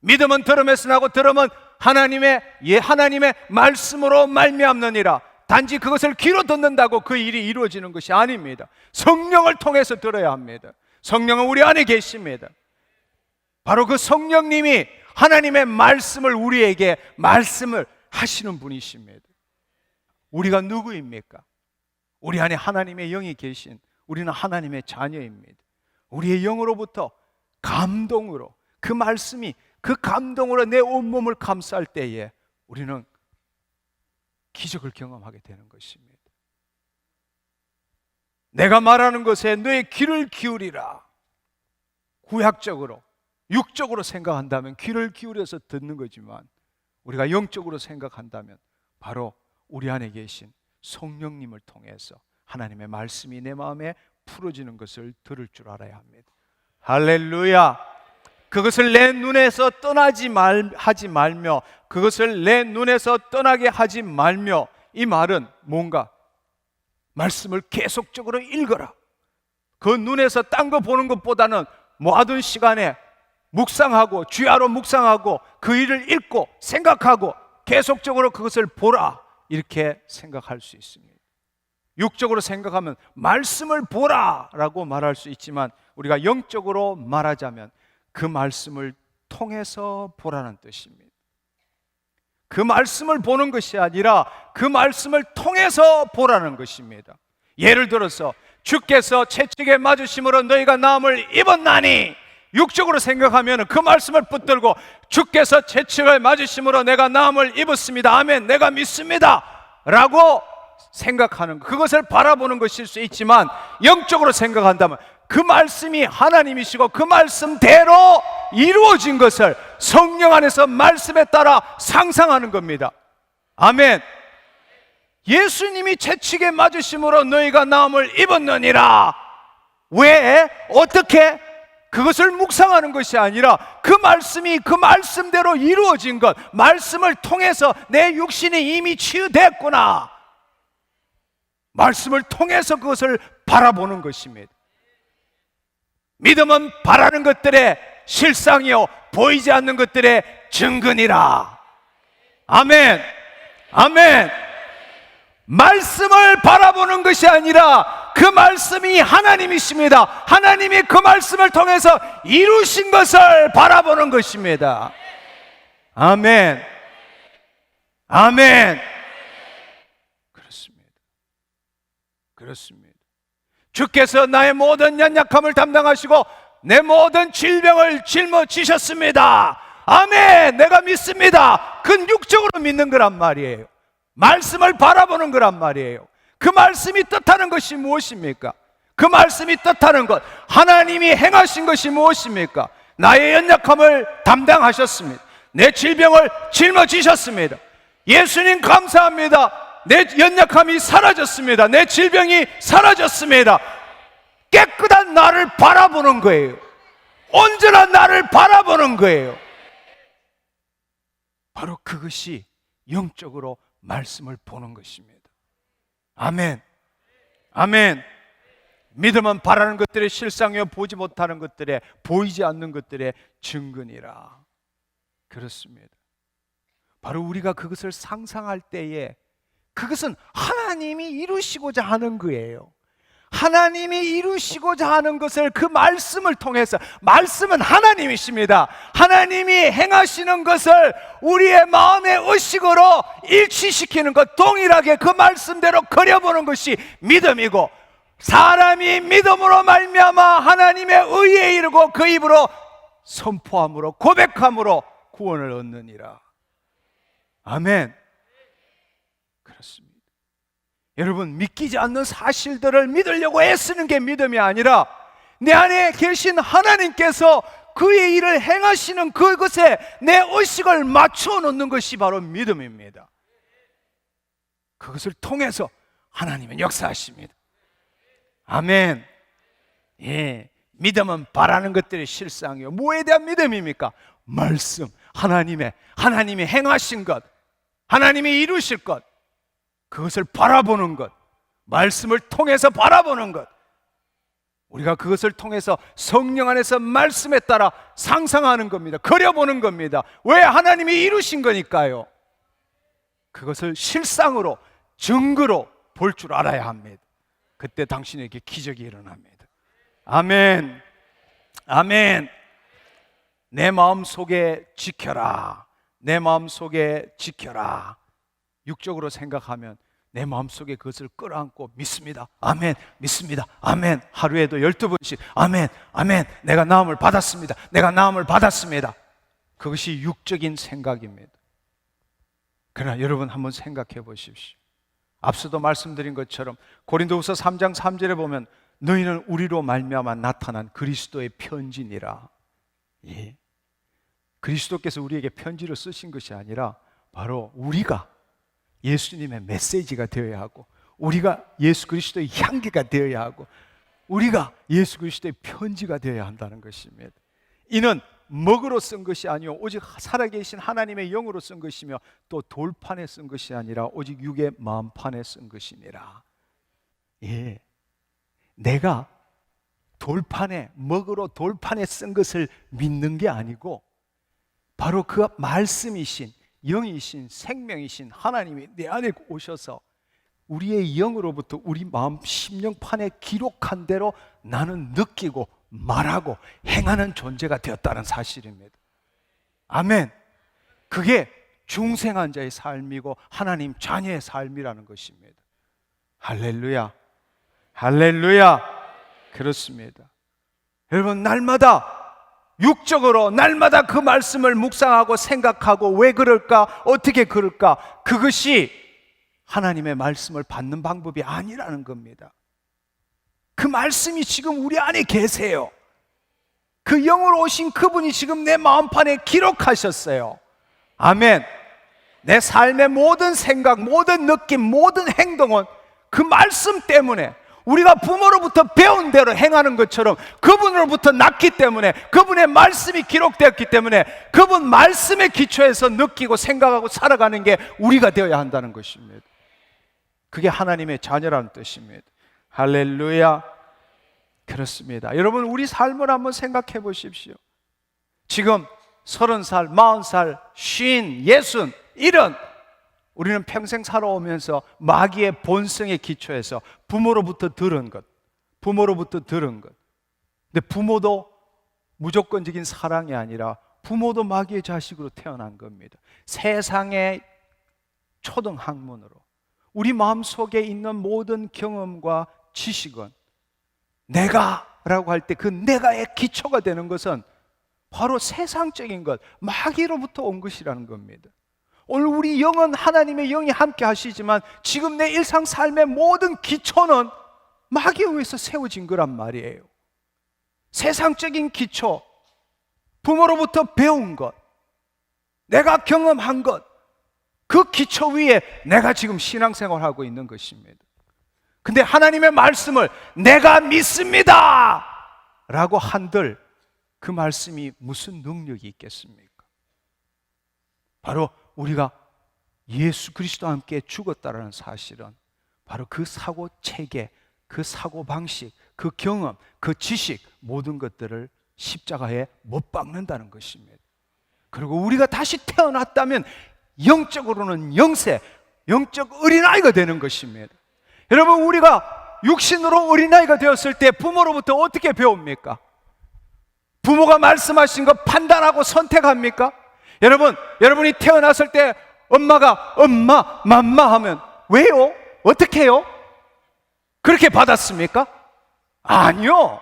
믿음은 들음에서 나고 들음은 하나님의 말씀으로 말미암느니라. 단지 그것을 귀로 듣는다고 그 일이 이루어지는 것이 아닙니다. 성령을 통해서 들어야 합니다. 성령은 우리 안에 계십니다. 바로 그 성령님이 하나님의 말씀을 우리에게 말씀을 하시는 분이십니다. 우리가 누구입니까? 우리 안에 하나님의 영이 계신 우리는 하나님의 자녀입니다. 우리의 영으로부터 감동으로, 그 말씀이 그 감동으로 내 온몸을 감쌀 때에 우리는 기적을 경험하게 되는 것입니다. 내가 말하는 것에 너의 귀를 기울이라. 구약적으로, 육적으로 생각한다면 귀를 기울여서 듣는 거지만, 우리가 영적으로 생각한다면 바로 우리 안에 계신 성령님을 통해서 하나님의 말씀이 내 마음에 풀어지는 것을 들을 줄 알아야 합니다. 할렐루야. 그것을 내 눈에서 하지 말며, 그것을 내 눈에서 떠나게 하지 말며, 이 말은 뭔가 말씀을 계속적으로 읽어라. 그 눈에서 딴 거 보는 것보다는 모아둔 시간에 묵상하고, 주야로 묵상하고, 그 일을 읽고 생각하고 계속적으로 그것을 보라, 이렇게 생각할 수 있습니다. 육적으로 생각하면 말씀을 보라 라고 말할 수 있지만, 우리가 영적으로 말하자면 그 말씀을 통해서 보라는 뜻입니다. 그 말씀을 보는 것이 아니라 그 말씀을 통해서 보라는 것입니다. 예를 들어서 주께서 채찍에 맞으심으로 너희가 나음을 입었나니, 육적으로 생각하면 그 말씀을 붙들고 주께서 채찍을 맞으심으로 내가 나음을 입었습니다, 아멘, 내가 믿습니다 라고 생각하는 것, 그것을 바라보는 것일 수 있지만, 영적으로 생각한다면 그 말씀이 하나님이시고 그 말씀대로 이루어진 것을 성령 안에서 말씀에 따라 상상하는 겁니다. 아멘. 예수님이 채찍에 맞으심으로 너희가 나음을 입었느니라. 왜? 어떻게? 그것을 묵상하는 것이 아니라 그 말씀이 그 말씀대로 이루어진 것, 말씀을 통해서 내 육신이 이미 치유됐구나, 말씀을 통해서 그것을 바라보는 것입니다. 믿음은 바라는 것들의 실상이요 보이지 않는 것들의 증거니라. 아멘. 아멘. 말씀을 바라보는 것이 아니라 그 말씀이 하나님이십니다. 하나님이 그 말씀을 통해서 이루신 것을 바라보는 것입니다. 아멘. 아멘. 그렇습니다. 그렇습니다. 주께서 나의 모든 연약함을 담당하시고 내 모든 질병을 짊어지셨습니다. 아멘. 내가 믿습니다. 그건 육적으로 믿는 거란 말이에요. 말씀을 바라보는 거란 말이에요. 그 말씀이 뜻하는 것이 무엇입니까? 그 말씀이 뜻하는 것, 하나님이 행하신 것이 무엇입니까? 나의 연약함을 담당하셨습니다. 내 질병을 짊어지셨습니다. 예수님 감사합니다. 내 연약함이 사라졌습니다. 내 질병이 사라졌습니다. 깨끗한 나를 바라보는 거예요. 언제나 나를 바라보는 거예요. 바로 그것이 영적으로 말씀을 보는 것입니다. 아멘. 아멘. 믿음은 바라는 것들의 실상이요 보지 못하는 것들의, 보이지 않는 것들의 증거니라. 그렇습니다. 바로 우리가 그것을 상상할 때에 그것은 하나님이 이루시고자 하는 거예요. 하나님이 이루시고자 하는 것을 그 말씀을 통해서, 말씀은 하나님이십니다. 하나님이 행하시는 것을 우리의 마음의 의식으로 일치시키는 것, 동일하게 그 말씀대로 그려보는 것이 믿음이고, 사람이 믿음으로 말미암아 하나님의 의에 이르고 그 입으로 선포함으로 고백함으로 구원을 얻느니라. 아멘. 그렇습니다. 여러분, 믿기지 않는 사실들을 믿으려고 애쓰는 게 믿음이 아니라 내 안에 계신 하나님께서 그의 일을 행하시는 그것에 내 의식을 맞춰 놓는 것이 바로 믿음입니다. 그것을 통해서 하나님은 역사하십니다. 아멘. 예, 믿음은 바라는 것들의 실상이요. 뭐에 대한 믿음입니까? 말씀, 하나님이 행하신 것, 하나님이 이루실 것, 그것을 바라보는 것, 말씀을 통해서 바라보는 것, 우리가 그것을 통해서 성령 안에서 말씀에 따라 상상하는 겁니다. 그려보는 겁니다. 왜? 하나님이 이루신 거니까요. 그것을 실상으로, 증거로 볼 줄 알아야 합니다. 그때 당신에게 기적이 일어납니다. 아멘. 아멘. 내 마음 속에 지켜라. 내 마음 속에 지켜라. 육적으로 생각하면 내 마음속에 그것을 끌어안고 믿습니다. 아멘. 믿습니다. 아멘. 하루에도 12번씩 아멘. 아멘. 내가 나음을 받았습니다. 내가 나음을 받았습니다. 그것이 육적인 생각입니다. 그러나 여러분 한번 생각해 보십시오. 앞서도 말씀드린 것처럼 고린도후서 3장 3절에 보면 너희는 우리로 말미암아 나타난 그리스도의 편지니라. 예. 그리스도께서 우리에게 편지를 쓰신 것이 아니라 바로 우리가 예수님의 메시지가 되어야 하고, 우리가 예수 그리스도의 향기가 되어야 하고, 우리가 예수 그리스도의 편지가 되어야 한다는 것입니다. 이는 먹으로 쓴 것이 아니요 오직 살아계신 하나님의 영으로 쓴 것이며 또 돌판에 쓴 것이 아니라 오직 육의 마음판에 쓴 것이니라. 예, 내가 돌판에, 먹으로 돌판에 쓴 것을 믿는 게 아니고 바로 그 말씀이신, 영이신, 생명이신 하나님이 내 안에 오셔서 우리의 영으로부터 우리 마음 심령판에 기록한 대로 나는 느끼고 말하고 행하는 존재가 되었다는 사실입니다. 아멘. 그게 중생한 자의 삶이고 하나님 자녀의 삶이라는 것입니다. 할렐루야. 할렐루야. 그렇습니다. 여러분, 날마다 육적으로 날마다 그 말씀을 묵상하고 생각하고 왜 그럴까, 어떻게 그럴까, 그것이 하나님의 말씀을 받는 방법이 아니라는 겁니다. 그 말씀이 지금 우리 안에 계세요. 그 영으로 오신 그분이 지금 내 마음판에 기록하셨어요. 아멘. 내 삶의 모든 생각, 모든 느낌, 모든 행동은 그 말씀 때문에, 우리가 부모로부터 배운 대로 행하는 것처럼 그분으로부터 났기 때문에, 그분의 말씀이 기록되었기 때문에 그분 말씀의 기초에서 느끼고 생각하고 살아가는 게 우리가 되어야 한다는 것입니다. 그게 하나님의 자녀라는 뜻입니다. 할렐루야. 그렇습니다. 여러분, 우리 삶을 한번 생각해 보십시오. 지금 30살, 40살, 50, 60, 70 우리는 평생 살아오면서 마귀의 본성의 기초에서 부모로부터 들은 것, 근데 부모도 무조건적인 사랑이 아니라 부모도 마귀의 자식으로 태어난 겁니다. 세상의 초등학문으로 우리 마음속에 있는 모든 경험과 지식은 내가라고 할 때 그 내가의 기초가 되는 것은 바로 세상적인 것, 마귀로부터 온 것이라는 겁니다. 오늘 우리 영은 하나님의 영이 함께 하시지만 지금 내 일상 삶의 모든 기초는 마귀에 의해서 세워진 거란 말이에요. 세상적인 기초, 부모로부터 배운 것, 내가 경험한 것, 그 기초 위에 내가 지금 신앙생활하고 있는 것입니다. 근데 하나님의 말씀을 내가 믿습니다 라고 한들 그 말씀이 무슨 능력이 있겠습니까? 바로 우리가 예수 그리스도와 함께 죽었다라는 사실은 바로 그 사고 체계, 그 사고 방식, 그 경험, 그 지식, 모든 것들을 십자가에 못 박는다는 것입니다. 그리고 우리가 다시 태어났다면 영적으로는 영세, 영적 어린아이가 되는 것입니다. 여러분, 우리가 육신으로 어린아이가 되었을 때 부모로부터 어떻게 배웁니까? 부모가 말씀하신 거 판단하고 선택합니까? 여러분이 태어났을 때 엄마가 엄마, 맘마 하면 왜요? 어떻게 해요? 그렇게 받았습니까? 아니요.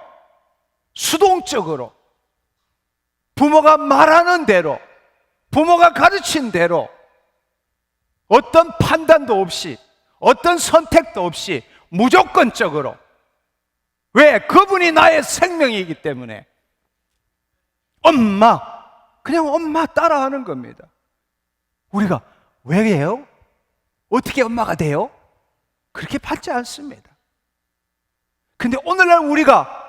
수동적으로 부모가 말하는 대로, 부모가 가르친 대로 어떤 판단도 없이, 어떤 선택도 없이 무조건적으로. 왜? 그분이 나의 생명이기 때문에 엄마, 그냥 엄마 따라하는 겁니다. 우리가 왜 해요? 어떻게 엄마가 돼요? 그렇게 받지 않습니다. 근데 오늘날 우리가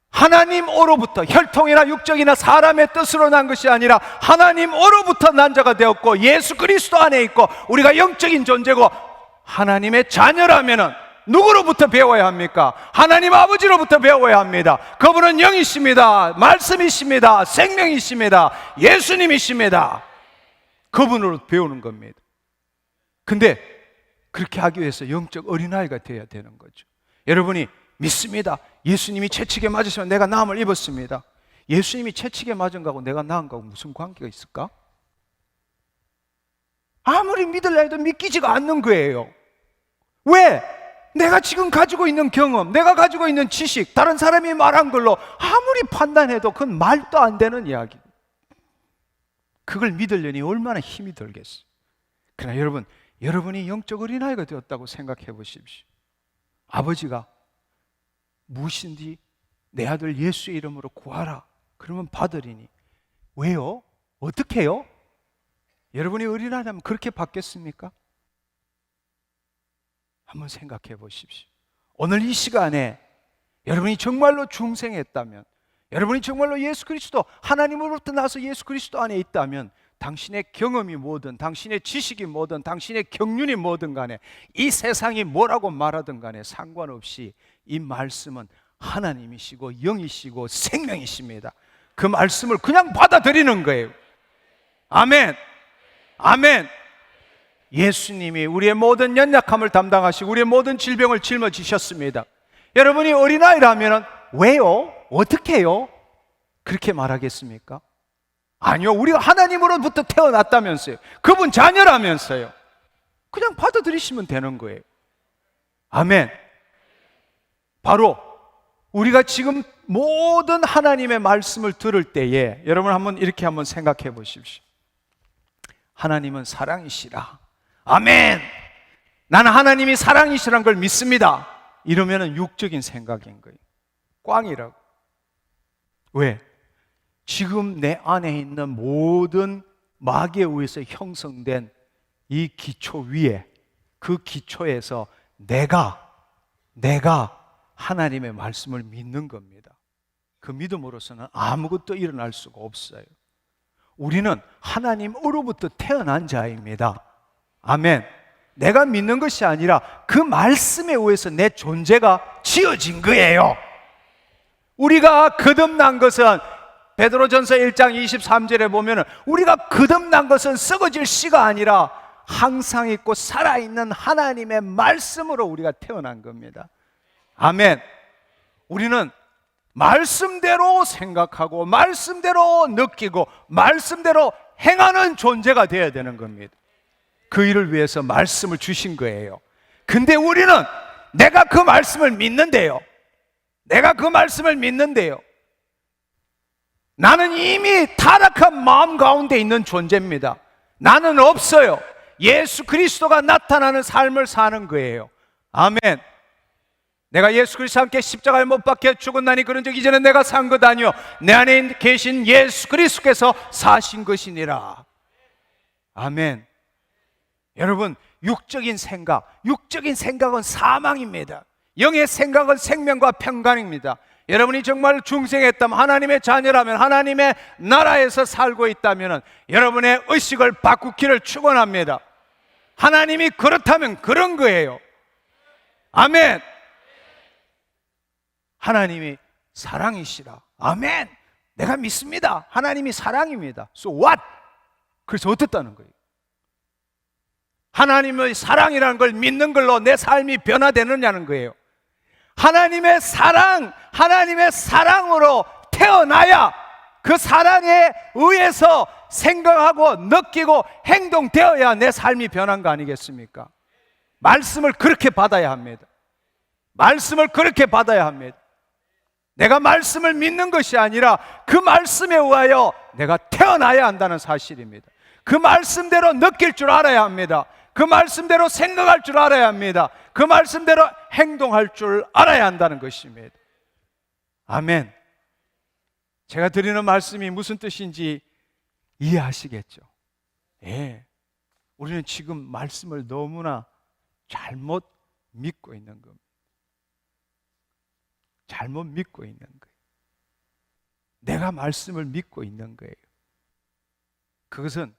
하나님으로부터, 혈통이나 육적이나 사람의 뜻으로 난 것이 아니라 하나님으로부터 난 자가 되었고 예수 그리스도 안에 있고 우리가 영적인 존재고 하나님의 자녀라면은 누구로부터 배워야 합니까? 하나님 아버지로부터 배워야 합니다. 그분은 영이십니다. 말씀이십니다. 생명이십니다. 예수님이십니다. 그분으로 배우는 겁니다. 근데 그렇게 하기 위해서 영적 어린아이가 되어야 되는 거죠. 여러분이 믿습니다. 예수님이 채찍에 맞으시면 내가 나음을 입었습니다. 예수님이 채찍에 맞은 거하고 내가 나은 거하고 무슨 관계가 있을까? 아무리 믿으려 해도 믿기지가 않는 거예요. 왜? 내가 지금 가지고 있는 경험, 내가 가지고 있는 지식, 다른 사람이 말한 걸로 아무리 판단해도 그건 말도 안 되는 이야기. 그걸 믿으려니 얼마나 힘이 들겠어요. 그러나 여러분이 영적 어린아이가 되었다고 생각해 보십시오. 아버지가 무엇인지 내 아들 예수의 이름으로 구하라 그러면 받으리니 왜요? 어떻게 해요? 여러분이 어린아이라면 그렇게 받겠습니까? 한번 생각해 보십시오. 오늘 이 시간에 여러분이 정말로 중생했다면, 여러분이 정말로 예수 그리스도, 하나님으로부터 나서 예수 그리스도 안에 있다면 당신의 경험이 뭐든, 당신의 지식이 뭐든, 당신의 경륜이 뭐든 간에 이 세상이 뭐라고 말하든 간에 상관없이 이 말씀은 하나님이시고 영이시고 생명이십니다. 그 말씀을 그냥 받아들이는 거예요. 아멘. 아멘. 예수님이 우리의 모든 연약함을 담당하시고 우리의 모든 질병을 짊어지셨습니다. 여러분이 어린아이라면 왜요? 어떻게 해요? 그렇게 말하겠습니까? 아니요. 우리가 하나님으로부터 태어났다면서요. 그분 자녀라면서요. 그냥 받아들이시면 되는 거예요. 아멘. 바로 우리가 지금 모든 하나님의 말씀을 들을 때에 여러분 이렇게 한번 생각해 보십시오. 하나님은 사랑이시라. 아멘. 나는 하나님이 사랑이시라는 걸 믿습니다. 이러면은 육적인 생각인 거예요. 꽝이라고. 왜? 지금 내 안에 있는 모든 마귀에 의해서 형성된 이 기초 위에, 그 기초에서 내가 하나님의 말씀을 믿는 겁니다. 그 믿음으로서는 아무것도 일어날 수가 없어요. 우리는 하나님으로부터 태어난 자입니다. 아멘. 내가 믿는 것이 아니라 그 말씀에 의해서 내 존재가 지어진 거예요. 우리가 거듭난 것은 베드로전서 1장 23절에 보면 우리가 거듭난 것은 썩어질 씨가 아니라 항상 있고 살아있는 하나님의 말씀으로 우리가 태어난 겁니다. 아멘. 우리는 말씀대로 생각하고 말씀대로 느끼고 말씀대로 행하는 존재가 되어야 되는 겁니다. 그 일을 위해서 말씀을 주신 거예요. 근데 우리는 내가 그 말씀을 믿는데요. 나는 이미 타락한 마음 가운데 있는 존재입니다. 나는 없어요. 예수 그리스도가 나타나는 삶을 사는 거예요. 아멘. 내가 예수 그리스도와 함께 십자가에 못 박혀 죽었나니 그런 적 이제는 내가 산 것 아니요 내 안에 계신 예수 그리스도께서 사신 것이니라. 아멘. 여러분, 육적인 생각은 사망입니다. 영의 생각은 생명과 평강입니다. 여러분이 정말 중생했다면, 하나님의 자녀라면, 하나님의 나라에서 살고 있다면 여러분의 의식을 바꾸기를 축원합니다. 하나님이 그렇다면 그런 거예요. 아멘. 하나님이 사랑이시라. 아멘. 내가 믿습니다. 하나님이 사랑입니다. So what? 그래서 어떻다는 거예요? 하나님의 사랑이라는 걸 믿는 걸로 내 삶이 변화되느냐는 거예요. 하나님의 사랑으로 태어나야 그 사랑에 의해서 생각하고 느끼고 행동되어야 내 삶이 변한 거 아니겠습니까? 말씀을 그렇게 받아야 합니다. 말씀을 그렇게 받아야 합니다. 내가 말씀을 믿는 것이 아니라 그 말씀에 의하여 내가 태어나야 한다는 사실입니다. 그 말씀대로 느낄 줄 알아야 합니다. 그 말씀대로 생각할 줄 알아야 합니다. 그 말씀대로 행동할 줄 알아야 한다는 것입니다. 아멘. 제가 드리는 말씀이 무슨 뜻인지 이해하시겠죠? 예. 우리는 지금 말씀을 너무나 잘못 믿고 있는 겁니다. 잘못 믿고 있는 거예요. 내가 말씀을 믿고 있는 거예요. 그것은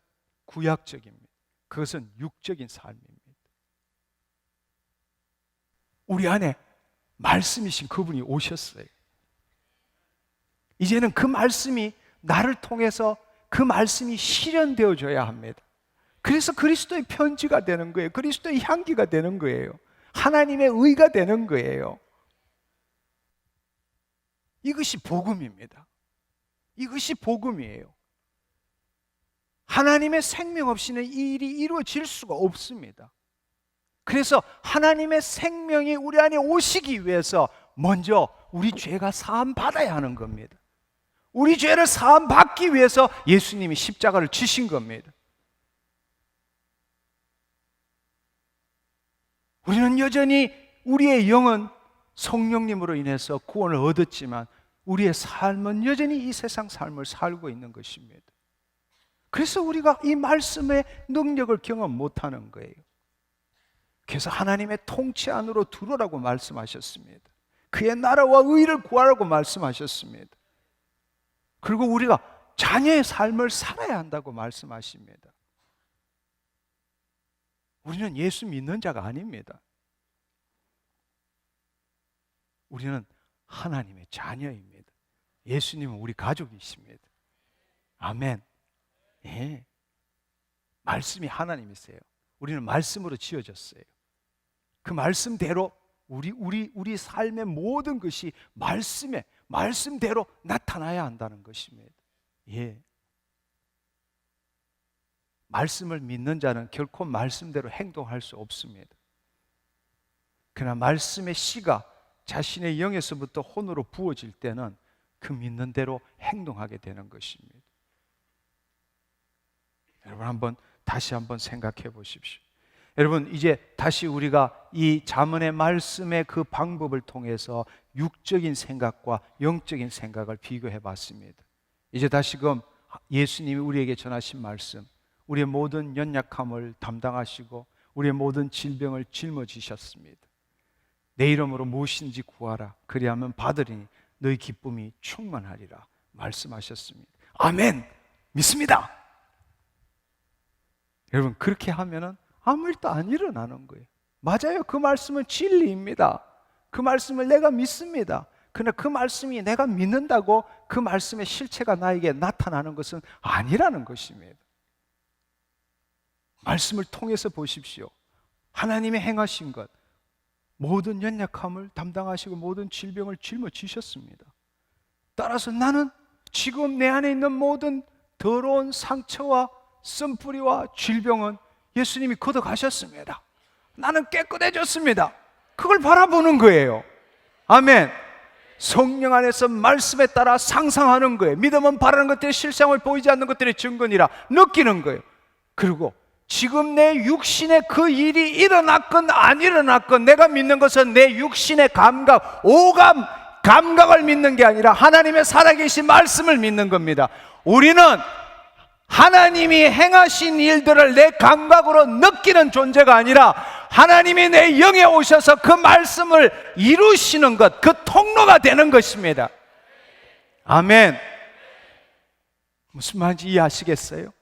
구약적입니다. 그것은 육적인 삶입니다. 우리 안에 말씀이신 그분이 오셨어요. 이제는 그 말씀이 나를 통해서 그 말씀이 실현되어져야 합니다. 그래서 그리스도의 편지가 되는 거예요. 그리스도의 향기가 되는 거예요. 하나님의 의가 되는 거예요. 이것이 복음입니다. 이것이 복음이에요. 하나님의 생명 없이는 이 일이 이루어질 수가 없습니다. 그래서 하나님의 생명이 우리 안에 오시기 위해서 먼저 우리 죄가 사함 받아야 하는 겁니다. 우리 죄를 사함 받기 위해서 예수님이 십자가를 지신 겁니다. 우리는 여전히 우리의 영은 성령님으로 인해서 구원을 얻었지만 우리의 삶은 여전히 이 세상 삶을 살고 있는 것입니다. 그래서 우리가 이 말씀의 능력을 경험 못하는 거예요. 그래서 하나님의 통치 안으로 들어오라고 말씀하셨습니다. 그의 나라와 의를 구하라고 말씀하셨습니다. 그리고 우리가 자녀의 삶을 살아야 한다고 말씀하십니다. 우리는 예수 믿는 자가 아닙니다. 우리는 하나님의 자녀입니다. 예수님은 우리 가족이십니다. 아멘. 예. 말씀이 하나님이세요. 우리는 말씀으로 지어졌어요. 그 말씀대로 우리 삶의 모든 것이 말씀대로 나타나야 한다는 것입니다. 예. 말씀을 믿는 자는 결코 말씀대로 행동할 수 없습니다. 그러나 말씀의 씨가 자신의 영에서부터 혼으로 부어질 때는 그 믿는 대로 행동하게 되는 것입니다. 여러분 다시 한번 생각해 보십시오. 여러분, 이제 다시 우리가 이 잠언의 말씀의 그 방법을 통해서 육적인 생각과 영적인 생각을 비교해 봤습니다. 이제 다시금 예수님이 우리에게 전하신 말씀, 우리의 모든 연약함을 담당하시고 우리의 모든 질병을 짊어지셨습니다. 내 이름으로 무엇인지 구하라. 그리하면 받으리니 너희 기쁨이 충만하리라 말씀하셨습니다. 아멘. 믿습니다. 여러분, 그렇게 하면은 아무 일도 안 일어나는 거예요. 맞아요. 그 말씀은 진리입니다. 그 말씀을 내가 믿습니다. 그러나 그 말씀이 내가 믿는다고 그 말씀의 실체가 나에게 나타나는 것은 아니라는 것입니다. 말씀을 통해서 보십시오. 하나님의 행하신 것, 모든 연약함을 담당하시고 모든 질병을 짊어지셨습니다. 따라서 나는 지금 내 안에 있는 모든 더러운 상처와 쓴뿌리와 질병은 예수님이 걷어가셨습니다. 나는 깨끗해졌습니다. 그걸 바라보는 거예요. 아멘. 성령 안에서 말씀에 따라 상상하는 거예요. 믿음은 바라는 것들이 실상을 보이지 않는 것들의 증거니라 느끼는 거예요. 그리고 지금 내 육신에 그 일이 일어났건 안 일어났건 내가 믿는 것은 내 육신의 감각, 오감, 감각을 믿는 게 아니라 하나님의 살아계신 말씀을 믿는 겁니다. 우리는 하나님이 행하신 일들을 내 감각으로 느끼는 존재가 아니라 하나님이 내 영에 오셔서 그 말씀을 이루시는 것, 그 통로가 되는 것입니다. 아멘. 무슨 말인지 이해하시겠어요?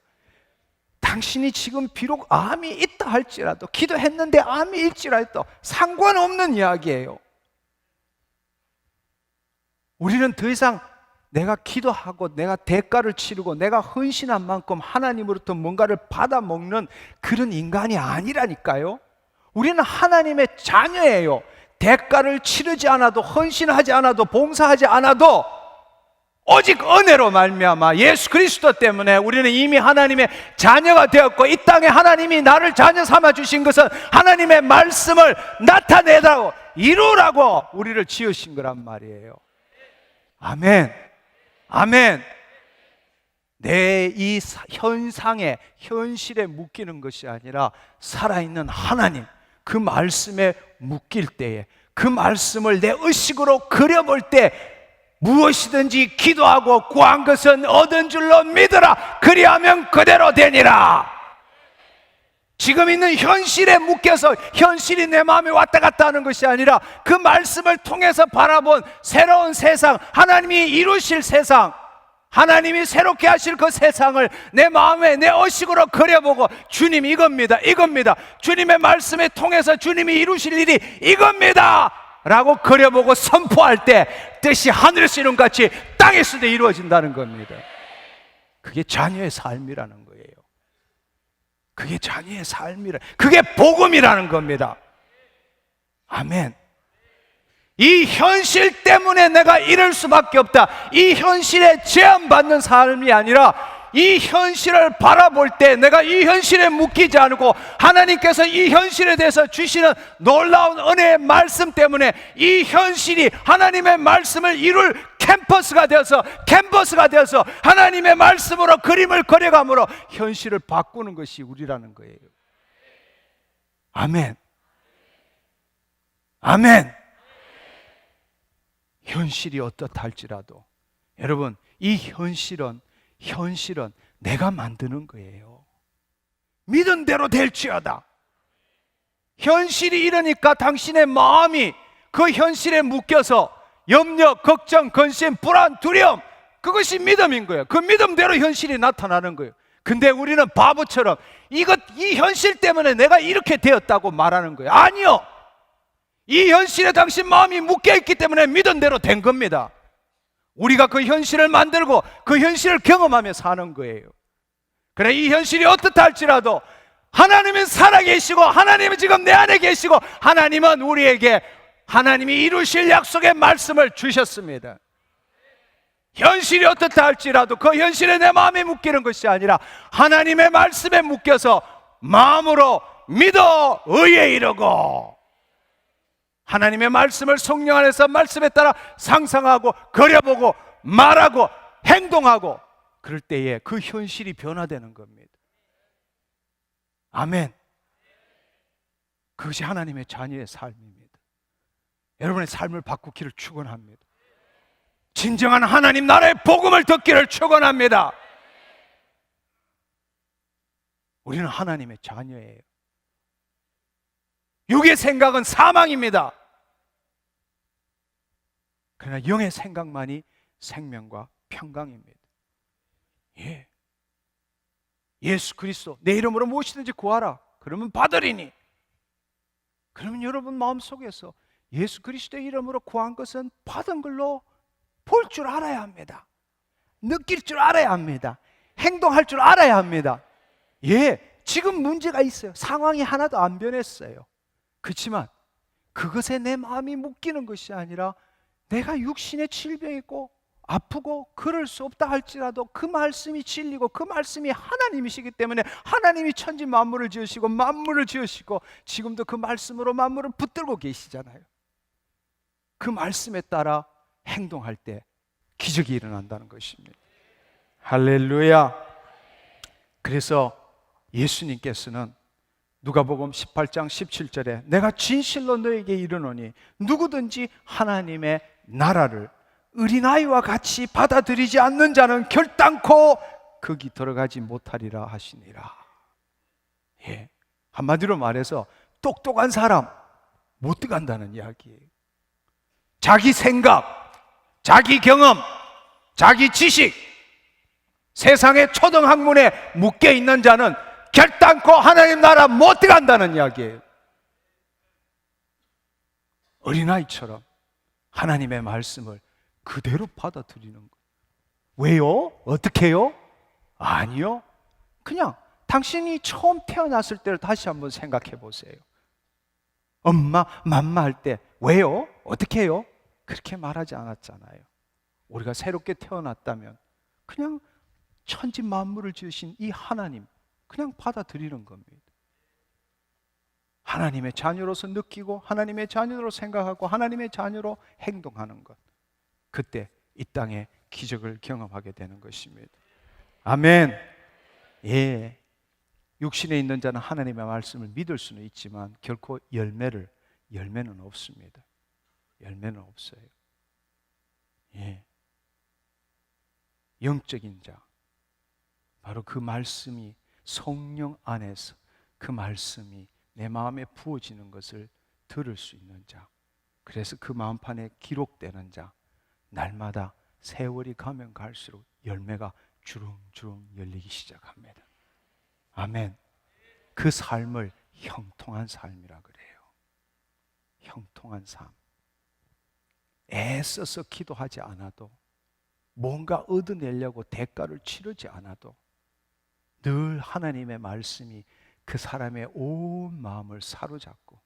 당신이 지금 비록 암이 있다 할지라도, 기도했는데 암이 있지라도 상관없는 이야기예요. 우리는 더 이상 내가 기도하고 내가 대가를 치르고 내가 헌신한 만큼 하나님으로부터 뭔가를 받아먹는 그런 인간이 아니라니까요. 우리는 하나님의 자녀예요. 대가를 치르지 않아도, 헌신하지 않아도, 봉사하지 않아도 오직 은혜로 말미암아 예수 그리스도 때문에 우리는 이미 하나님의 자녀가 되었고, 이 땅에 하나님이 나를 자녀 삼아 주신 것은 하나님의 말씀을 나타내라고, 이루라고 우리를 지으신 거란 말이에요. 아멘. 아멘. 내 이 현상에, 현실에 묶이는 것이 아니라 살아있는 하나님, 그 말씀에 묶일 때에, 그 말씀을 내 의식으로 그려볼 때 무엇이든지 기도하고 구한 것은 얻은 줄로 믿으라. 그리하면 그대로 되니라. 지금 있는 현실에 묶여서 현실이 내 마음에 왔다 갔다 하는 것이 아니라 그 말씀을 통해서 바라본 새로운 세상, 하나님이 이루실 세상, 하나님이 새롭게 하실 그 세상을 내 마음에, 내 의식으로 그려보고, 주님 이겁니다, 이겁니다, 주님의 말씀에 통해서 주님이 이루실 일이 이겁니다 라고 그려보고 선포할 때 뜻이 하늘에서 이룬 같이 땅에서도 이루어진다는 겁니다. 그게 자녀의 삶이라는 거예요. 그게 자녀의 삶이라, 그게 복음이라는 겁니다. 아멘. 이 현실 때문에 내가 이럴 수밖에 없다, 이 현실에 제한받는 삶이 아니라 이 현실을 바라볼 때 내가 이 현실에 묶이지 않고 하나님께서 이 현실에 대해서 주시는 놀라운 은혜의 말씀 때문에 이 현실이 하나님의 말씀을 이룰 캠퍼스가 되어서 하나님의 말씀으로 그림을 그려감으로 현실을 바꾸는 것이 우리라는 거예요. 아멘. 아멘. 현실이 어떻다 할지라도 여러분, 이 현실은 내가 만드는 거예요. 믿은 대로 될지어다. 현실이 이러니까 당신의 마음이 그 현실에 묶여서 염려, 걱정, 근심, 불안, 두려움, 그것이 믿음인 거예요. 그 믿음대로 현실이 나타나는 거예요. 근데 우리는 바보처럼 이 현실 때문에 내가 이렇게 되었다고 말하는 거예요. 아니요, 이 현실에 당신 마음이 묶여있기 때문에 믿은 대로 된 겁니다. 우리가 그 현실을 만들고 그 현실을 경험하며 사는 거예요. 그래, 이 현실이 어떻다 할지라도 하나님은 살아계시고 하나님은 지금 내 안에 계시고 하나님은 우리에게 하나님이 이루실 약속의 말씀을 주셨습니다. 현실이 어떻다 할지라도 그 현실에 내 마음이 묶이는 것이 아니라 하나님의 말씀에 묶여서 마음으로 믿어 의에 이르고, 하나님의 말씀을 성령 안에서 말씀에 따라 상상하고 그려보고 말하고 행동하고, 그럴 때에 그 현실이 변화되는 겁니다. 아멘. 그것이 하나님의 자녀의 삶입니다. 여러분의 삶을 바꾸기를 축원합니다. 진정한 하나님 나라의 복음을 듣기를 축원합니다. 우리는 하나님의 자녀예요. 육의 생각은 사망입니다. 그러나 영의 생각만이 생명과 평강입니다. 예. 예수 그리스도 내 이름으로 무엇이든지 구하라 그러면 받으리니. 그러면 여러분 마음속에서 예수 그리스도의 이름으로 구한 것은 받은 걸로 볼 줄 알아야 합니다. 느낄 줄 알아야 합니다. 행동할 줄 알아야 합니다. 예, 지금 문제가 있어요. 상황이 하나도 안 변했어요. 그렇지만 그것에 내 마음이 묶이는 것이 아니라 내가 육신의 질병이 있고 아프고 그럴 수 없다 할지라도 그 말씀이 진리고 그 말씀이 하나님이시기 때문에 하나님이 천지 만물을 지으시고 만물을 지으시고 지금도 그 말씀으로 만물을 붙들고 계시잖아요. 그 말씀에 따라 행동할 때 기적이 일어난다는 것입니다. 할렐루야. 그래서 예수님께서는 누가복음 18장 17절에 내가 진실로 너에게 이르노니 누구든지 하나님의 나라를 어린아이와 같이 받아들이지 않는 자는 결단코 거기 들어가지 못하리라 하시니라. 예, 한마디로 말해서 똑똑한 사람 못 들어간다는 이야기예요. 자기 생각, 자기 경험, 자기 지식, 세상의 초등학문에 묶여 있는 자는 결단코 하나님 나라 못 들어간다는 이야기예요. 어린아이처럼 하나님의 말씀을 그대로 받아들이는 거예요. 왜요? 어떻게요? 아니요. 그냥 당신이 처음 태어났을 때를 다시 한번 생각해 보세요. 엄마, 맘마할 때 왜요? 어떻게 해요? 그렇게 말하지 않았잖아요. 우리가 새롭게 태어났다면 그냥 천지 만물을 지으신 이 하나님 그냥 받아들이는 겁니다. 하나님의 자녀로서 느끼고 하나님의 자녀로 생각하고 하나님의 자녀로 행동하는 것, 그때 이 땅에 기적을 경험하게 되는 것입니다. 아멘. 예, 육신에 있는 자는 하나님의 말씀을 믿을 수는 있지만 결코 열매는 없습니다. 열매는 없어요. 예, 영적인 자, 바로 그 말씀이 성령 안에서 그 말씀이 내 마음에 부어지는 것을 들을 수 있는 자, 그래서 그 마음판에 기록되는 자, 날마다 세월이 가면 갈수록 열매가 주렁주렁 열리기 시작합니다. 아멘. 그 삶을 형통한 삶이라 그래요. 형통한 삶. 애써서 기도하지 않아도, 뭔가 얻어내려고 대가를 치르지 않아도 늘 하나님의 말씀이 그 사람의 온 마음을 사로잡고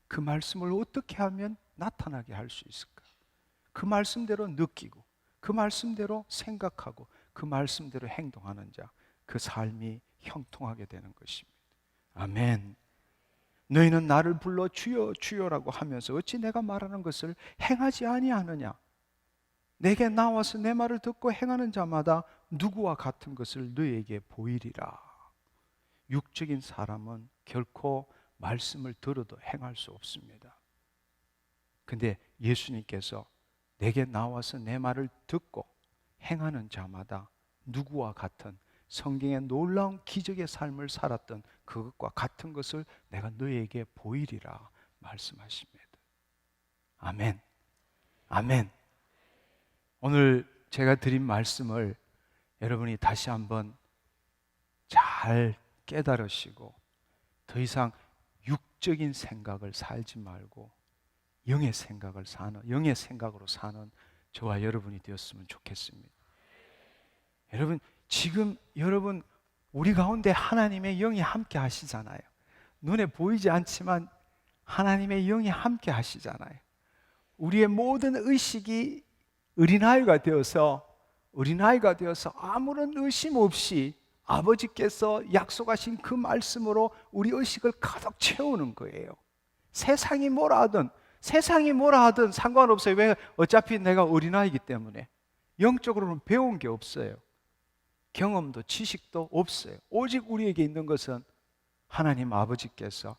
그 말씀을 어떻게 하면 나타나게 할 수 있을까? 그 말씀대로 느끼고 그 말씀대로 생각하고 그 말씀대로 행동하는 자, 그 삶이 형통하게 되는 것입니다. 아멘. 너희는 나를 불러 주여 주여라고 하면서 어찌 내가 말하는 것을 행하지 아니하느냐? 내게 나와서 내 말을 듣고 행하는 자마다 누구와 같은 것을 너희에게 보이리라. 육적인 사람은 결코 말씀을 들어도 행할 수 없습니다. 근데 예수님께서 내게 나와서 내 말을 듣고 행하는 자마다 누구와 같은, 성경의 놀라운 기적의 삶을 살았던 그것과 같은 것을 내가 너희에게 보이리라 말씀하십니다. 아멘. 아멘. 오늘 제가 드린 말씀을 여러분이 다시 한번 잘 깨달으시고 더 이상 육적인 생각을 살지 말고 영의 생각을 사는, 영의 생각으로 사는 저와 여러분이 되었으면 좋겠습니다. 여러분, 지금 여러분 우리 가운데 하나님의 영이 함께 하시잖아요. 눈에 보이지 않지만 하나님의 영이 함께 하시잖아요. 우리의 모든 의식이 어린아이가 되어서 아무런 의심 없이 아버지께서 약속하신 그 말씀으로 우리 의식을 가득 채우는 거예요. 세상이 뭐라 하든 상관없어요. 왜? 어차피 내가 어린아이기 때문에 영적으로는 배운 게 없어요. 경험도 지식도 없어요. 오직 우리에게 있는 것은 하나님 아버지께서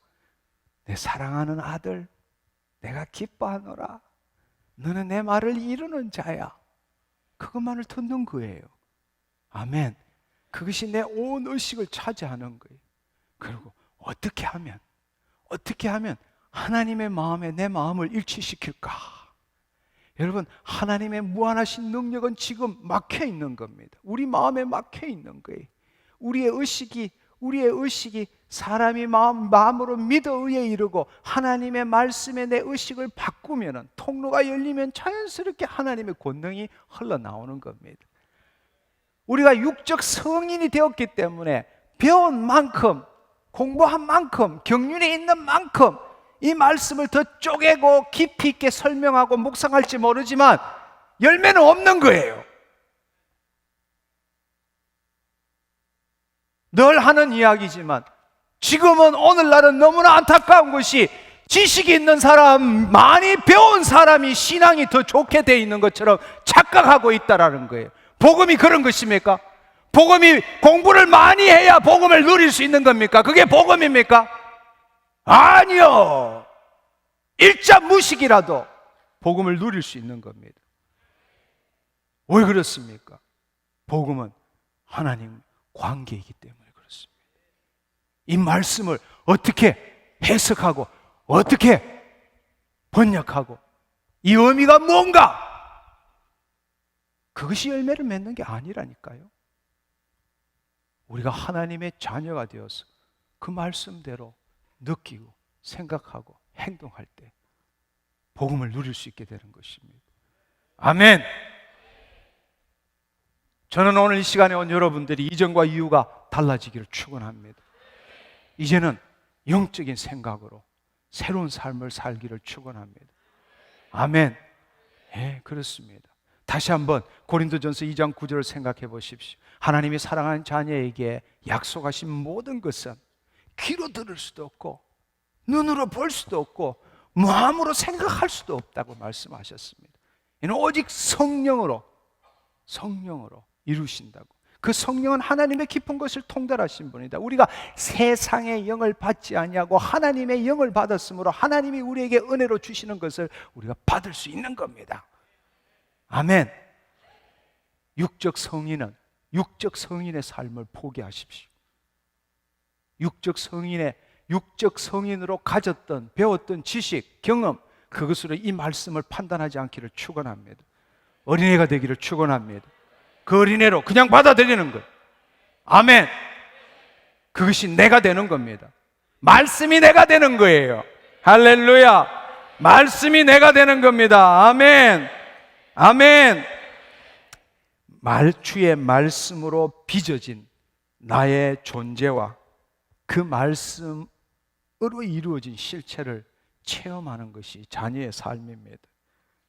내 사랑하는 아들, 내가 기뻐하노라, 너는 내 말을 이루는 자야, 그것만을 듣는 거예요. 아멘. 그것이 내 온 의식을 차지하는 거예요. 그리고 어떻게 하면 하나님의 마음에 내 마음을 일치시킬까? 여러분, 하나님의 무한하신 능력은 지금 막혀 있는 겁니다. 우리 마음에 막혀 있는 거예요. 우리의 의식이 사람이 마음으로 믿어 의에 이르고 하나님의 말씀에 내 의식을 바꾸면, 통로가 열리면 자연스럽게 하나님의 권능이 흘러나오는 겁니다. 우리가 육적 성인이 되었기 때문에 배운 만큼, 공부한 만큼, 경륜에 있는 만큼 이 말씀을 더 쪼개고 깊이 있게 설명하고 묵상할지 모르지만 열매는 없는 거예요. 늘 하는 이야기지만 지금은, 오늘날은 너무나 안타까운 것이 지식이 있는 사람, 많이 배운 사람이 신앙이 더 좋게 돼 있는 것처럼 착각하고 있다라는 거예요. 복음이 그런 것입니까? 복음이 공부를 많이 해야 복음을 누릴 수 있는 겁니까? 그게 복음입니까? 아니요. 일자 무식이라도 복음을 누릴 수 있는 겁니다. 왜 그렇습니까? 복음은 하나님 관계이기 때문에 그렇습니다. 이 말씀을 어떻게 해석하고 어떻게 번역하고 이 의미가 뭔가, 그것이 열매를 맺는 게 아니라니까요. 우리가 하나님의 자녀가 되어서 그 말씀대로 느끼고 생각하고 행동할 때 복음을 누릴 수 있게 되는 것입니다. 아멘. 저는 오늘 이 시간에 온 여러분들이 이전과 이후가 달라지기를 축원합니다. 이제는 영적인 생각으로 새로운 삶을 살기를 축원합니다. 아멘. 예, 그렇습니다. 다시 한번 고린도전서 2장 9절을 생각해 보십시오. 하나님이 사랑하는 자녀에게 약속하신 모든 것은 귀로 들을 수도 없고 눈으로 볼 수도 없고 마음으로 생각할 수도 없다고 말씀하셨습니다. 이는 오직 성령으로 이루신다고. 그 성령은 하나님의 깊은 것을 통달하신 분이다. 우리가 세상의 영을 받지 아니하고 하나님의 영을 받았으므로 하나님이 우리에게 은혜로 주시는 것을 우리가 받을 수 있는 겁니다. 아멘. 육적 성인의 삶을 포기하십시오. 육적 성인으로 가졌던 배웠던 지식, 경험, 그것으로 이 말씀을 판단하지 않기를 축원합니다. 어린애가 되기를 축원합니다. 그 어린애로 그냥 받아들이는 것. 아멘. 그것이 내가 되는 겁니다. 말씀이 내가 되는 거예요. 할렐루야. 말씀이 내가 되는 겁니다. 아멘. 아멘. 주의 말씀으로 빚어진 나의 존재와 그 말씀으로 이루어진 실체를 체험하는 것이 자녀의 삶입니다.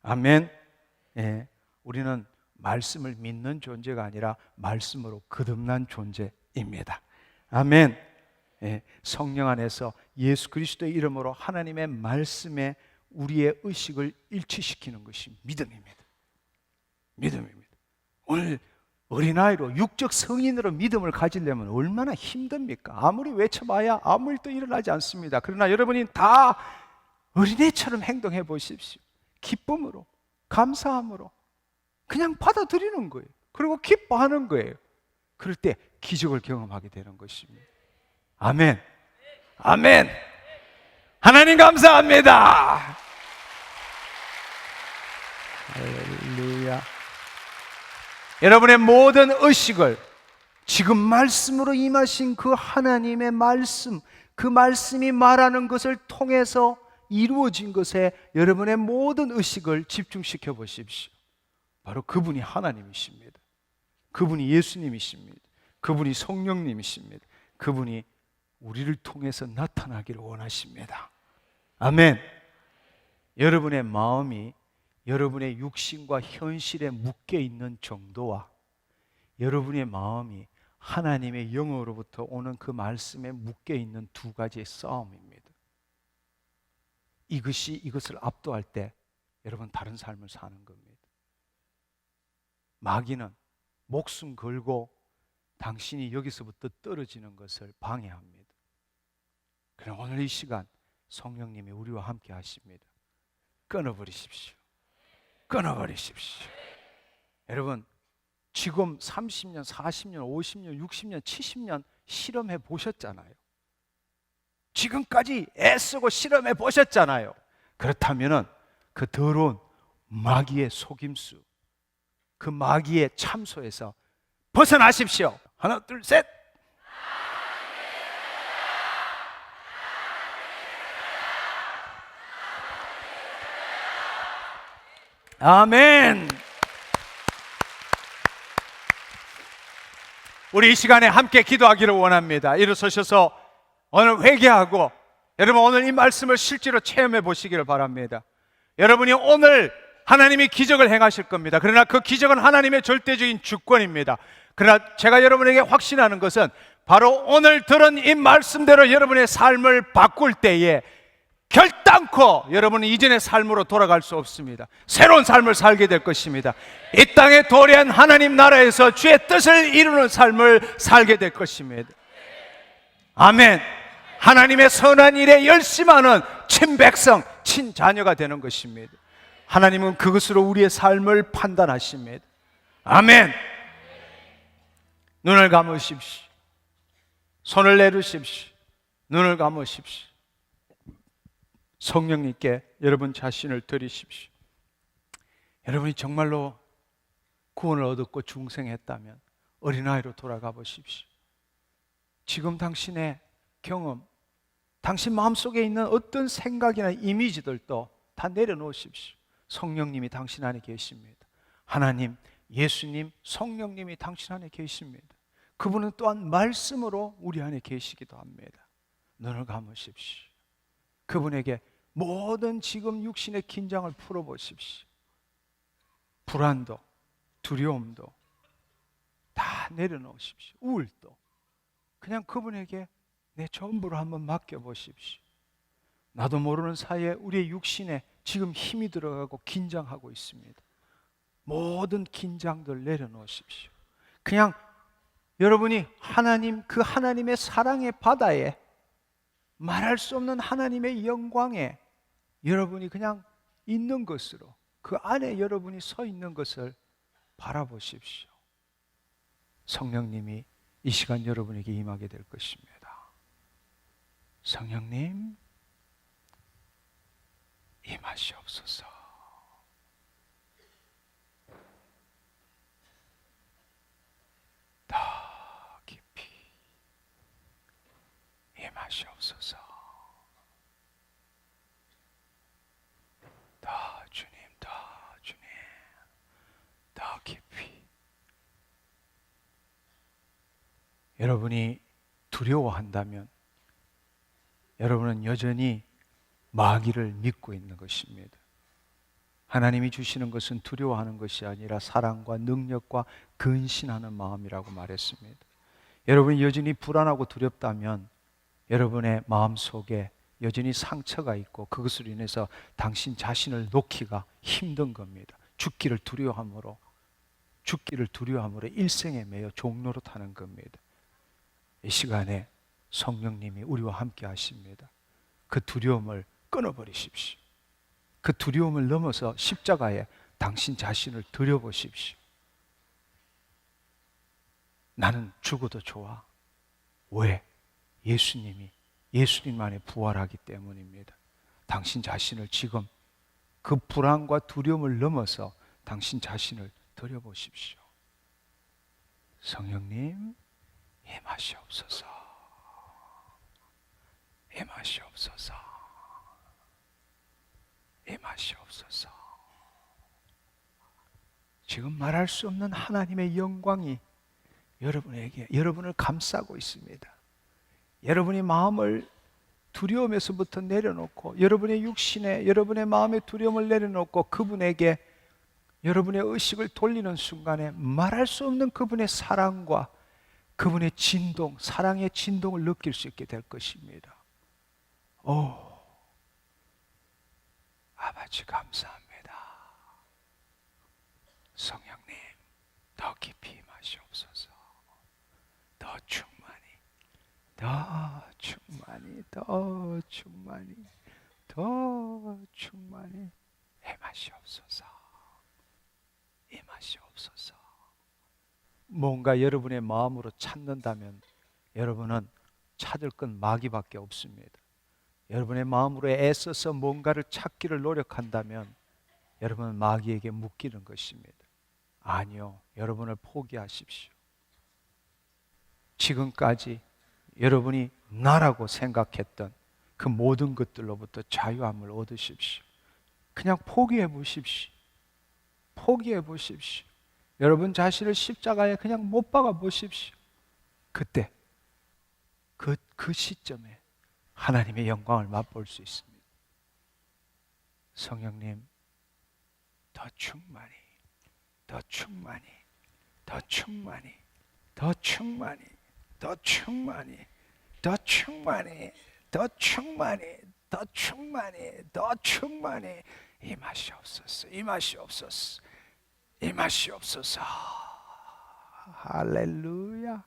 아멘. 예, 우리는 말씀을 믿는 존재가 아니라 말씀으로 거듭난 존재입니다. 아멘. 예, 성령 안에서 예수 그리스도의 이름으로 하나님의 말씀에 우리의 의식을 일치시키는 것이 믿음입니다. 믿음입니다. 오늘 어린아이로 육적 성인으로 믿음을 가지려면 얼마나 힘듭니까? 아무리 외쳐봐야 아무 일도 일어나지 않습니다. 그러나 여러분이 다 어린애처럼 행동해 보십시오. 기쁨으로, 감사함으로 그냥 받아들이는 거예요. 그리고 기뻐하는 거예요. 그럴 때 기적을 경험하게 되는 것입니다. 아멘. 아멘. 하나님 감사합니다. 할렐루야. 여러분의 모든 의식을 지금 말씀으로 임하신 그 하나님의 말씀, 그 말씀이 말하는 것을 통해서 이루어진 것에 여러분의 모든 의식을 집중시켜 보십시오. 바로 그분이 하나님이십니다. 그분이 예수님이십니다. 그분이 성령님이십니다. 그분이 우리를 통해서 나타나기를 원하십니다. 아멘. 여러분의 마음이 여러분의 육신과 현실에 묶여 있는 정도와 여러분의 마음이 하나님의 영으로부터 오는 그 말씀에 묶여 있는 두 가지의 싸움입니다. 이것을 압도할 때 여러분 다른 삶을 사는 겁니다. 마귀는 목숨 걸고 당신이 여기서부터 떨어지는 것을 방해합니다. 그러나 오늘 이 시간 성령님이 우리와 함께 하십니다. 끊어버리십시오. 끊어버리십시오. 여러분 지금 30년, 40년, 50년, 60년, 70년 실험해 보셨잖아요. 지금까지 애쓰고 실험해 보셨잖아요. 그렇다면 그 더러운 마귀의 속임수, 그 마귀의 참소에서 벗어나십시오. 하나, 둘, 셋. 아멘. 우리 이 시간에 함께 기도하기를 원합니다. 일어서셔서 오늘 회개하고 여러분 오늘 이 말씀을 실제로 체험해 보시기를 바랍니다. 여러분이 오늘 하나님이 기적을 행하실 겁니다. 그러나 그 기적은 하나님의 절대적인 주권입니다. 그러나 제가 여러분에게 확신하는 것은 바로 오늘 들은 이 말씀대로 여러분의 삶을 바꿀 때에 결단코 여러분은 이전의 삶으로 돌아갈 수 없습니다. 새로운 삶을 살게 될 것입니다. 이 땅에 도래한 하나님 나라에서 주의 뜻을 이루는 삶을 살게 될 것입니다. 아멘. 하나님의 선한 일에 열심하는 친백성, 친자녀가 되는 것입니다. 하나님은 그것으로 우리의 삶을 판단하십니다. 아멘. 눈을 감으십시오. 손을 내리십시오. 눈을 감으십시오. 성령님께 여러분 자신을 드리십시오. 여러분이 정말로 구원을 얻었고 중생했다면 어린아이로 돌아가 보십시오. 지금 당신의 경험, 당신 마음속에 있는 어떤 생각이나 이미지들도 다 내려놓으십시오. 성령님이 당신 안에 계십니다. 하나님, 예수님, 성령님이 당신 안에 계십니다. 그분은 또한 말씀으로 우리 안에 계시기도 합니다. 눈을 감으십시오. 그분에게 모든 지금 육신의 긴장을 풀어보십시오. 불안도, 두려움도 다 내려놓으십시오. 우울도 그냥 그분에게 내 전부를 한번 맡겨보십시오. 나도 모르는 사이에 우리의 육신에 지금 힘이 들어가고 긴장하고 있습니다. 모든 긴장들 내려놓으십시오. 그냥 여러분이 하나님, 그 하나님의 사랑의 바다에, 말할 수 없는 하나님의 영광에 여러분이 그냥 있는 것으로, 그 안에 여러분이 서 있는 것을 바라보십시오. 성령님이 이 시간 여러분에게 임하게 될 것입니다. 성령님, 임하시옵소서. 더 깊이 임하시옵소서. 더 주님, 더 주님, 더 깊이. 여러분이 두려워한다면 여러분은 여전히 마귀를 믿고 있는 것입니다. 하나님이 주시는 것은 두려워하는 것이 아니라 사랑과 능력과 근신하는 마음이라고 말했습니다. 여러분이 여전히 불안하고 두렵다면 여러분의 마음속에 여전히 상처가 있고 그것으로 인해서 당신 자신을 놓기가 힘든 겁니다. 죽기를 두려워함으로 일생에 매여 종노릇하는 겁니다. 이 시간에 성령님이 우리와 함께 하십니다. 그 두려움을 끊어버리십시오. 그 두려움을 넘어서 십자가에 당신 자신을 드려보십시오. 나는 죽어도 좋아. 왜? 예수님만에 부활하기 때문입니다. 당신 자신을 지금 그 불안과 두려움을 넘어서 당신 자신을 드려보십시오. 성령님, 임하시옵소서. 임하시옵소서. 임하시옵소서. 지금 말할 수 없는 하나님의 영광이 여러분을 감싸고 있습니다. 여러분이 마음을 두려움에서부터 내려놓고 여러분의 육신에 여러분의 마음의 두려움을 내려놓고 그분에게 여러분의 의식을 돌리는 순간에 말할 수 없는 그분의 사랑과 그분의 진동, 사랑의 진동을 느낄 수 있게 될 것입니다. 오, 아버지 감사합니다. 성령님, 더 깊이 임하시옵소서. 더 충만히, 더 충만히, 더 충만히, 더 충만히 임하시옵소서. 임하시옵소서. 뭔가 여러분의 마음으로 찾는다면 여러분은 찾을 건 마귀밖에 없습니다. 여러분의 마음으로 애써서 뭔가를 찾기를 노력한다면 여러분은 마귀에게 묶이는 것입니다. 아니요, 여러분을 포기하십시오. 지금까지 여러분이 나라고 생각했던 그 모든 것들로부터 자유함을 얻으십시오. 그냥 포기해 보십시오. 포기해 보십시오. 여러분 자신을 십자가에 그냥 못 박아 보십시오. 그때 그 시점에 하나님의 영광을 맛볼 수 있습니다. 성령님, 더 충만히, 더 충만히, 더 충만히, 더 충만히, 더 충만히, 더 충만히, 더 충만히, 더 충만히, 더 충만히 임하시옵소서. 임하시옵소서. 임하시옵소서. 할렐루야,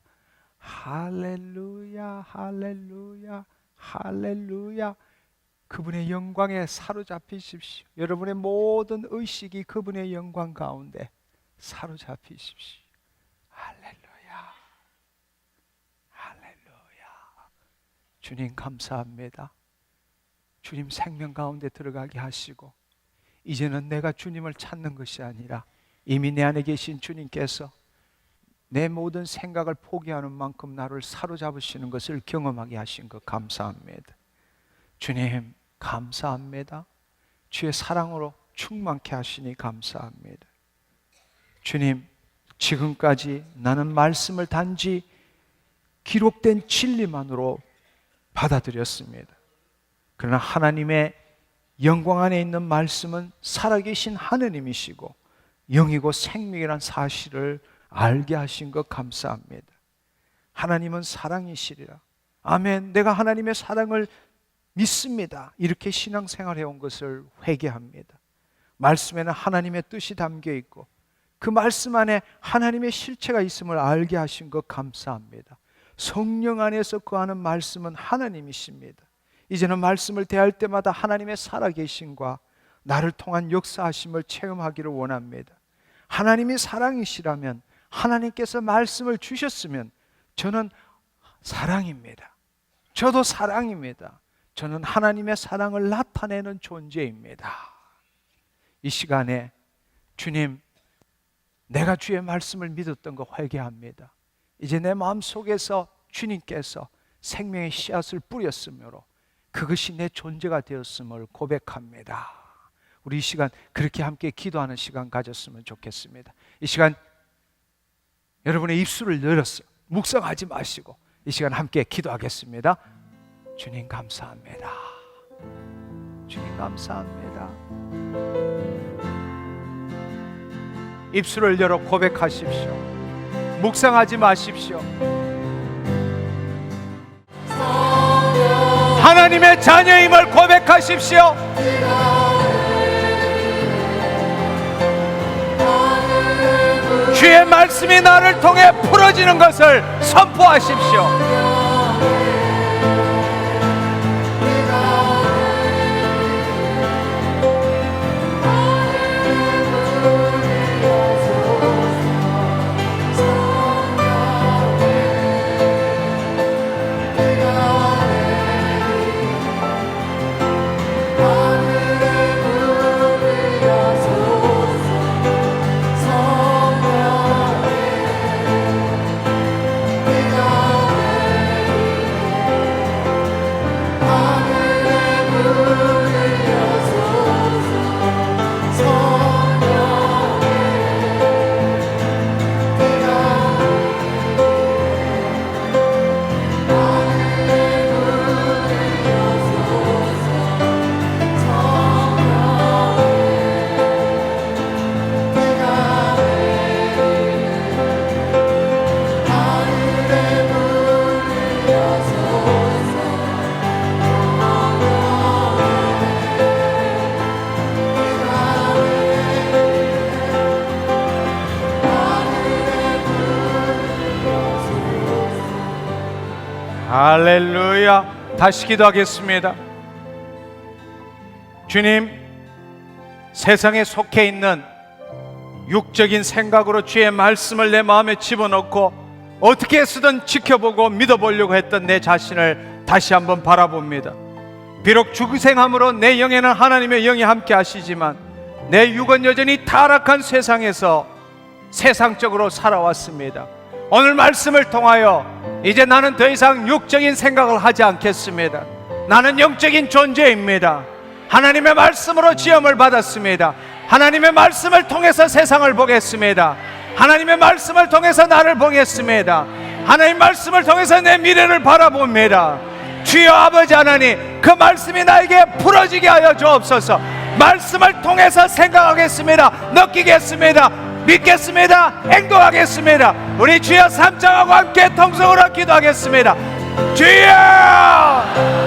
할렐루야, 할렐루야, 할렐루야. 그분의 영광에 사로잡히십시오. 여러분의 모든 의식이 그분의 영광 가운데 사로잡히십시오. 할렐루야, 주님 감사합니다. 주님 생명 가운데 들어가게 하시고 이제는 내가 주님을 찾는 것이 아니라 이미 내 안에 계신 주님께서 내 모든 생각을 포기하는 만큼 나를 사로잡으시는 것을 경험하게 하신 것 감사합니다. 주님 감사합니다. 주의 사랑으로 충만케 하시니 감사합니다. 주님, 지금까지 나는 말씀을 단지 기록된 진리만으로 받아들였습니다. 그러나 하나님의 영광 안에 있는 말씀은 살아계신 하느님이시고 영이고 생명이란 사실을 알게 하신 것 감사합니다. 하나님은 사랑이시리라. 아멘. 내가 하나님의 사랑을 믿습니다. 이렇게 신앙생활 해온 것을 회개합니다. 말씀에는 하나님의 뜻이 담겨 있고 그 말씀 안에 하나님의 실체가 있음을 알게 하신 것 감사합니다. 성령 안에서 거하는 말씀은 하나님이십니다. 이제는 말씀을 대할 때마다 하나님의 살아계심과 나를 통한 역사하심을 체험하기를 원합니다. 하나님이 사랑이시라면, 하나님께서 말씀을 주셨으면 저는 사랑입니다. 저도 사랑입니다. 저는 하나님의 사랑을 나타내는 존재입니다. 이 시간에 주님, 내가 주의 말씀을 믿었던 거 회개합니다. 이제 내 마음속에서 주님께서 생명의 씨앗을 뿌렸으므로 그것이 내 존재가 되었음을 고백합니다. 우리 이 시간 그렇게 함께 기도하는 시간 가졌으면 좋겠습니다. 이 시간 여러분의 입술을 열어서 묵상하지 마시고 이 시간 함께 기도하겠습니다. 주님 감사합니다. 주님 감사합니다. 입술을 열어 고백하십시오. 묵상하지 마십시오. 하나님의 자녀임을 고백하십시오. 주의 말씀이 나를 통해 풀어지는 것을 선포하십시오. 할렐루야. 다시 기도하겠습니다. 주님, 세상에 속해 있는 육적인 생각으로 주의 말씀을 내 마음에 집어넣고 어떻게 쓰든 지켜보고 믿어보려고 했던 내 자신을 다시 한번 바라봅니다. 비록 죽생함으로 내 영에는 하나님의 영이 함께 하시지만 내 육은 여전히 타락한 세상에서 세상적으로 살아왔습니다. 오늘 말씀을 통하여 이제 나는 더 이상 육적인 생각을 하지 않겠습니다. 나는 영적인 존재입니다. 하나님의 말씀으로 지음을 받았습니다. 하나님의 말씀을 통해서 세상을 보겠습니다. 하나님의 말씀을 통해서 나를 보겠습니다. 하나님의 말씀을 통해서 내 미래를 바라봅니다. 주여 아버지 하나님, 그 말씀이 나에게 풀어지게 하여 주옵소서. 말씀을 통해서 생각하겠습니다. 느끼겠습니다. 믿겠습니다. 행동하겠습니다. 우리 주여 삼창하고 함께 통성으로 기도하겠습니다. 주여!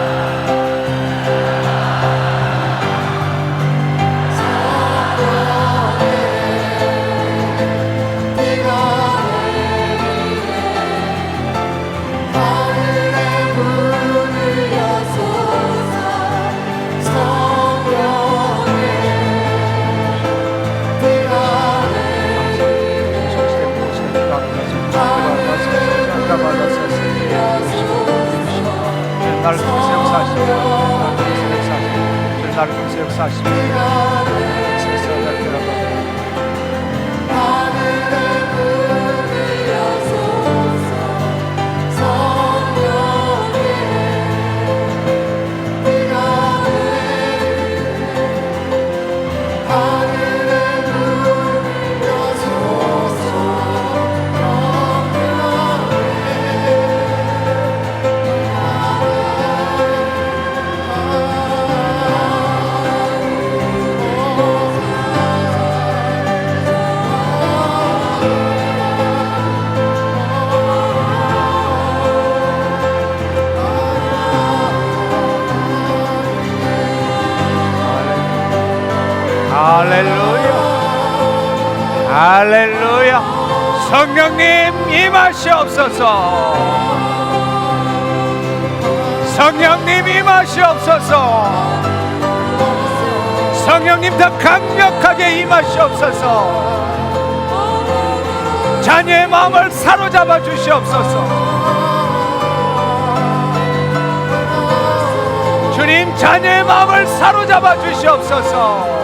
나를 나를 통해서 역사하십니다. 할렐루야, 할렐루야. 성령님 임하시옵소서. 성령님 임하시옵소서. 성령님 더 강력하게 임하시옵소서. 자녀의 마음을 사로잡아 주시옵소서. 주님, 자녀의 마음을 사로잡아 주시옵소서.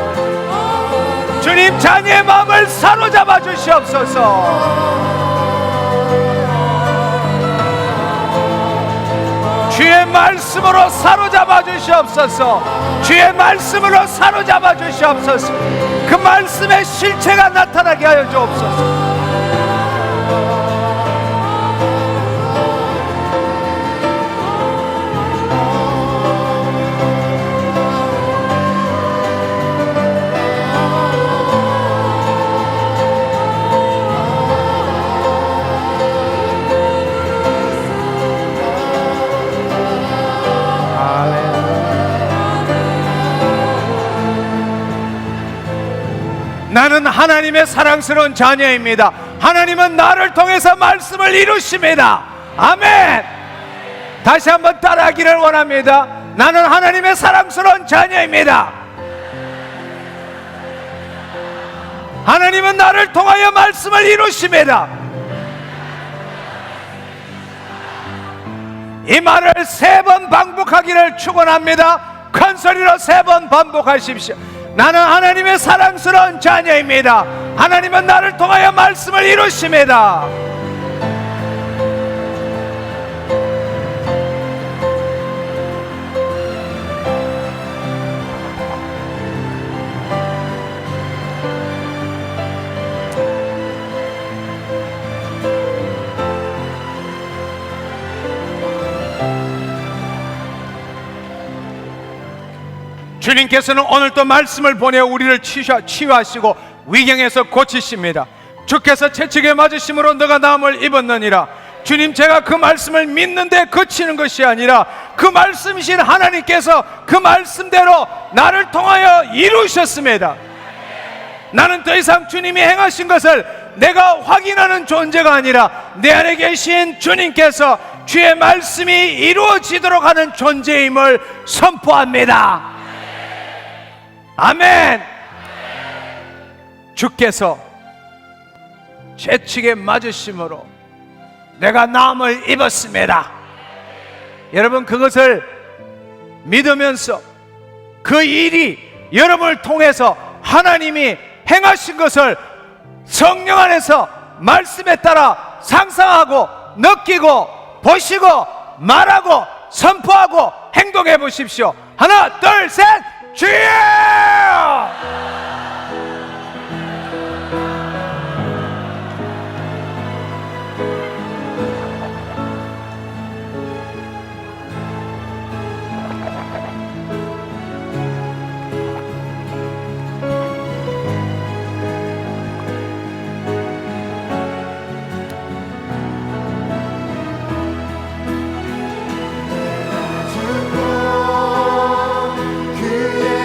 주님, 자녀의 마음을 사로잡아 주시옵소서. 주의 말씀으로 사로잡아 주시옵소서. 주의 말씀으로 사로잡아 주시옵소서. 그 말씀의 실체가 나타나게 하여 주옵소서. 나는 하나님의 사랑스러운 자녀입니다. 하나님은 나를 통해서 말씀을 이루십니다. 아멘. 다시 한번 따라하기를 원합니다. 나는 하나님의 사랑스러운 자녀입니다. 하나님은 나를 통하여 말씀을 이루십니다. 이 말을 3번 반복하기를 축원합니다. 큰 소리로 3번 반복하십시오. 나는 하나님의 사랑스러운 자녀입니다. 하나님은 나를 통하여 말씀을 이루십니다. 주님께서는 오늘 또 말씀을 보내 우리를 치유하시고 위경에서 고치십니다. 주께서 채찍에 맞으심으로 너가 나음을 입었느니라. 주님, 제가 그 말씀을 믿는데 그치는 것이 아니라 그 말씀이신 하나님께서 그 말씀대로 나를 통하여 이루셨습니다. 나는 더 이상 주님이 행하신 것을 내가 확인하는 존재가 아니라 내 안에 계신 주님께서 주의 말씀이 이루어지도록 하는 존재임을 선포합니다. 아멘. 주께서 채찍에 맞으심으로 내가 나음을 입었습니다. 여러분, 그것을 믿으면서 그 일이 여러분을 통해서 하나님이 행하신 것을 성령 안에서 말씀에 따라 상상하고 느끼고 보시고 말하고 선포하고 행동해 보십시오. 하나, 둘, 셋. 주여! 그의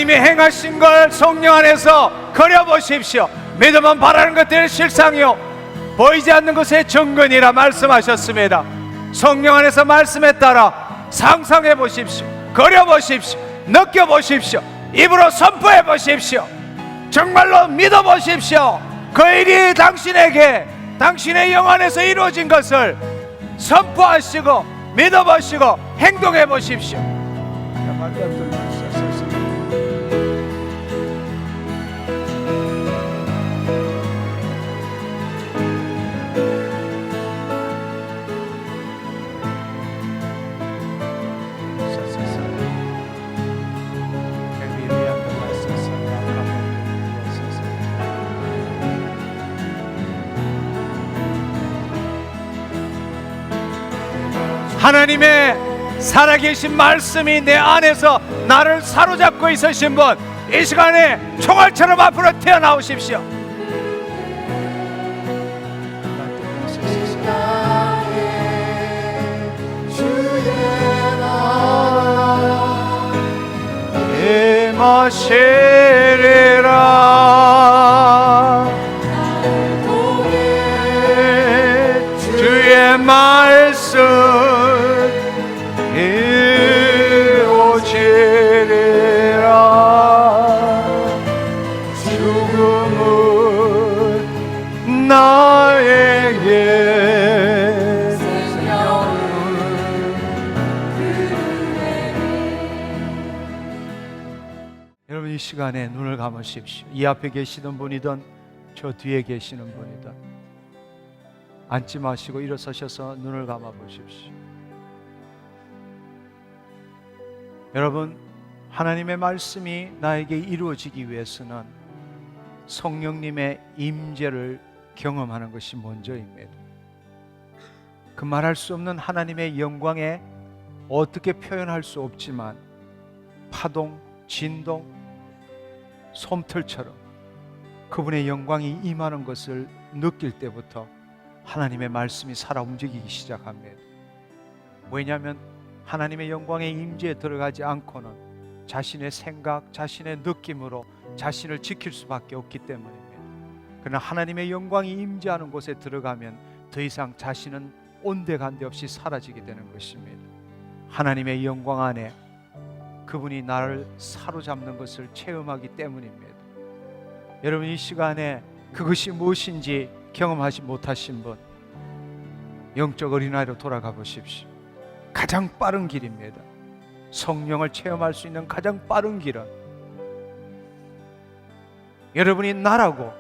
하나님이 행하신 걸 성령 안에서 그려보십시오. 믿음은 바라는 것들의 실상이요 보이지 않는 것의 증거니라 말씀하셨습니다. 성령 안에서 말씀에 따라 상상해 보십시오. 그려보십시오. 느껴보십시오. 입으로 선포해 보십시오. 정말로 믿어보십시오. 그 일이 당신에게 당신의 영 안에서 이루어진 것을 선포하시고 믿어보시고 행동해 보십시오. 하나님의 살아계신 말씀이 내 안에서 나를 사로잡고 있으신 분, 이 시간에 총알처럼 앞으로 튀어나오십시오. 마시리라 주의 말씀 이루어지리라. 죽음은 나에게 여러분, 이 시간에 눈을 감으십시오. 이 앞에 계시는 분이든 저 뒤에 계시는 분이든 앉지 마시고 일어서셔서 눈을 감아 보십시오. 여러분, 하나님의 말씀이 나에게 이루어지기 위해서는 성령님의 임재를 경험하는 것이 먼저입니다. 그 말할 수 없는 하나님의 영광에 어떻게 표현할 수 없지만 파동, 진동, 솜털처럼 그분의 영광이 임하는 것을 느낄 때부터 하나님의 말씀이 살아 움직이기 시작합니다. 왜냐하면 하나님의 영광의 임재에 들어가지 않고는 자신의 생각, 자신의 느낌으로 자신을 지킬 수밖에 없기 때문입니다. 그러나 하나님의 영광이 임재하는 곳에 들어가면 더 이상 자신은 온데간데 없이 사라지게 되는 것입니다. 하나님의 영광 안에 그분이 나를 사로잡는 것을 체험하기 때문입니다. 여러분, 이 시간에 그것이 무엇인지 경험하지 못하신 분, 영적 어린아이로 돌아가 보십시오. 가장 빠른 길입니다. 성령을 체험할 수 있는 가장 빠른 길은 여러분이 나라고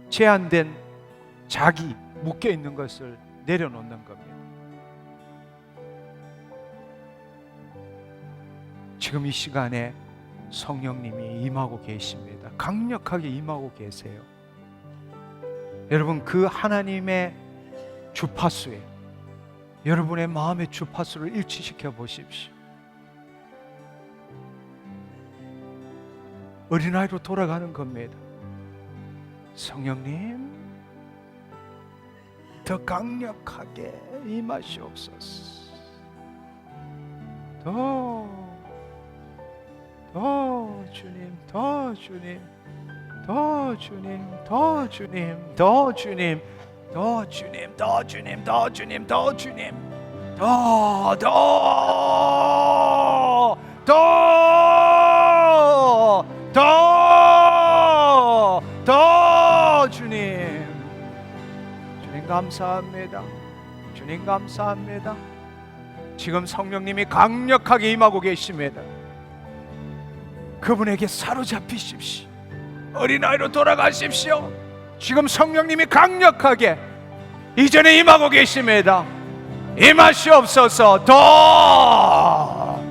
제한된 자기, 묶여있는 것을 내려놓는 겁니다. 지금 이 시간에 성령님이 임하고 계십니다. 강력하게 임하고 계세요. 여러분, 그 하나님의 주파수에 여러분의 마음의 주파수를 일치시켜 보십시오. 어린아이로 돌아가는 겁니다. 성령님, 더 강력하게 임하시옵소서. 더 주님, 더 주님, 더 주님, 더 주님, 더 주님, 더 주님, 더 주님, 더 주님, 더 주님, 더 주님. 주님 감사합니다. 주님 감사합니다. 지금 성령님이 강력하게 임하고 계십니다. 그분에게 사로잡히십시오. 어린아이로 돌아가십시오. 지금 성령님이 강력하게 이전에 임하고 계십니다. 임하시옵소서. 더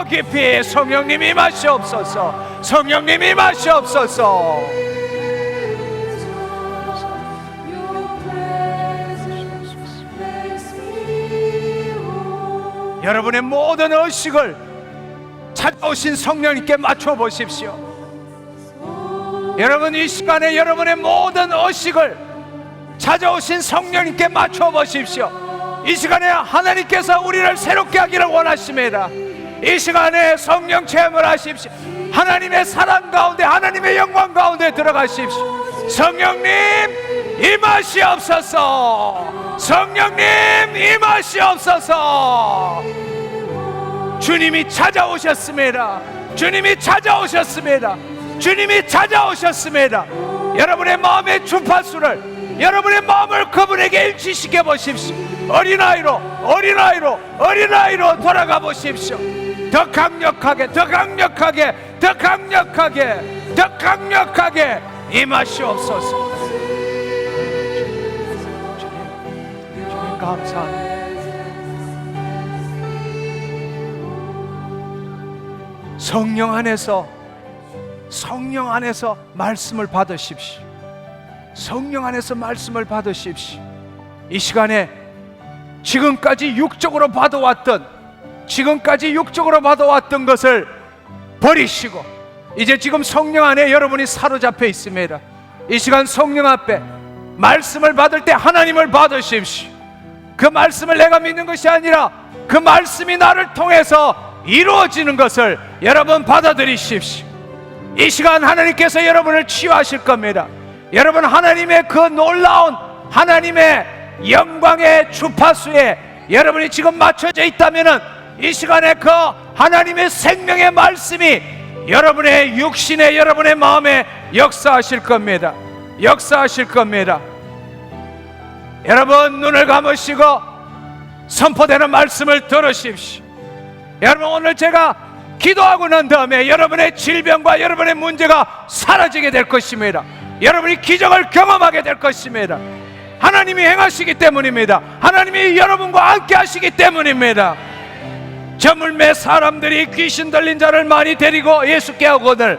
깊이 성령님 임하시옵소서. 성령님 임하시옵소서. 여러분의 모든 의식을 찾아오신 성령님께 맞춰 보십시오. 여러분, 이 시간에 여러분의 모든 의식을 찾아오신 성령님께 맞춰 보십시오. 이 시간에 하나님께서 우리를 새롭게 하기를 원하십니다. 이 시간에 성령 체험을 하십시오. 하나님의 사랑 가운데, 하나님의 영광 가운데 들어가십시오. 성령님 임하시옵소서. 성령님 임하시옵소서. 주님이 찾아오셨습니다. 주님이 찾아오셨습니다. 주님이 찾아오셨습니다. 여러분의 마음의 주파수를, 여러분의 마음을 그분에게 일치시켜 보십시오. 어린아이로 돌아가 보십시오. 더 강력하게, 더 강력하게, 더 강력하게, 더 강력하게 임하시옵소서. 주님 감사합니다. 성령 안에서 말씀을 받으십시오. 성령 안에서 말씀을 받으십시오. 이 시간에 지금까지 육적으로 받아왔던 것을 버리시고 이제 지금 성령 안에 여러분이 사로잡혀 있습니다. 이 시간 성령 앞에 말씀을 받을 때 하나님을 받으십시오. 그 말씀을 내가 믿는 것이 아니라 그 말씀이 나를 통해서 이루어지는 것을 여러분 받아들이십시오. 이 시간 하나님께서 여러분을 치유하실 겁니다. 여러분 하나님의 그 놀라운 하나님의 영광의 주파수에 여러분이 지금 맞춰져 있다면 이 시간에 그 하나님의 생명의 말씀이 여러분의 육신에, 여러분의 마음에 역사하실 겁니다. 역사하실 겁니다. 여러분 눈을 감으시고 선포되는 말씀을 들으십시오. 여러분 오늘 제가 기도하고 난 다음에 여러분의 질병과 여러분의 문제가 사라지게 될 것입니다. 여러분이 기적을 경험하게 될 것입니다. 하나님이 행하시기 때문입니다. 하나님이 여러분과 함께 하시기 때문입니다. 저물매 사람들이 귀신 들린 자를 많이 데리고 예수께 오거늘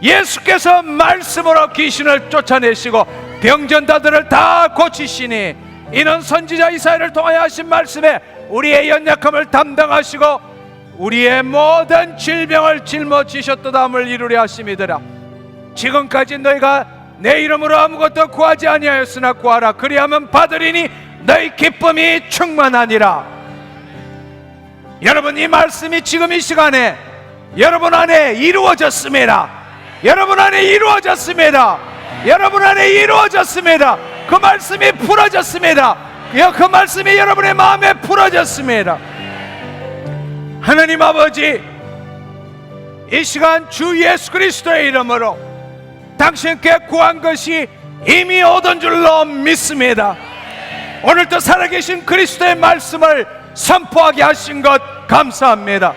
예수께서 말씀으로 귀신을 쫓아내시고 병전자들을 다 고치시니 이는 선지자 이사야를 통하여 하신 말씀에 우리의 연약함을 담당하시고 우리의 모든 질병을 짊어지셨도다함을 이루려 하심이더라. 지금까지 너희가 내 이름으로 아무것도 구하지 아니하였으나 구하라. 그리하면 받으리니 너희 기쁨이 충만하니라. 여러분 이 말씀이 지금 이 시간에 여러분 안에 이루어졌습니다. 여러분 안에 이루어졌습니다. 여러분 안에 이루어졌습니다. 그 말씀이 풀어졌습니다. 그 말씀이 여러분의 마음에 풀어졌습니다. 하나님 아버지, 이 시간 주 예수 그리스도의 이름으로 당신께 구한 것이 이미 얻은 줄로 믿습니다. 오늘도 살아계신 그리스도의 말씀을 선포하게 하신 것 감사합니다.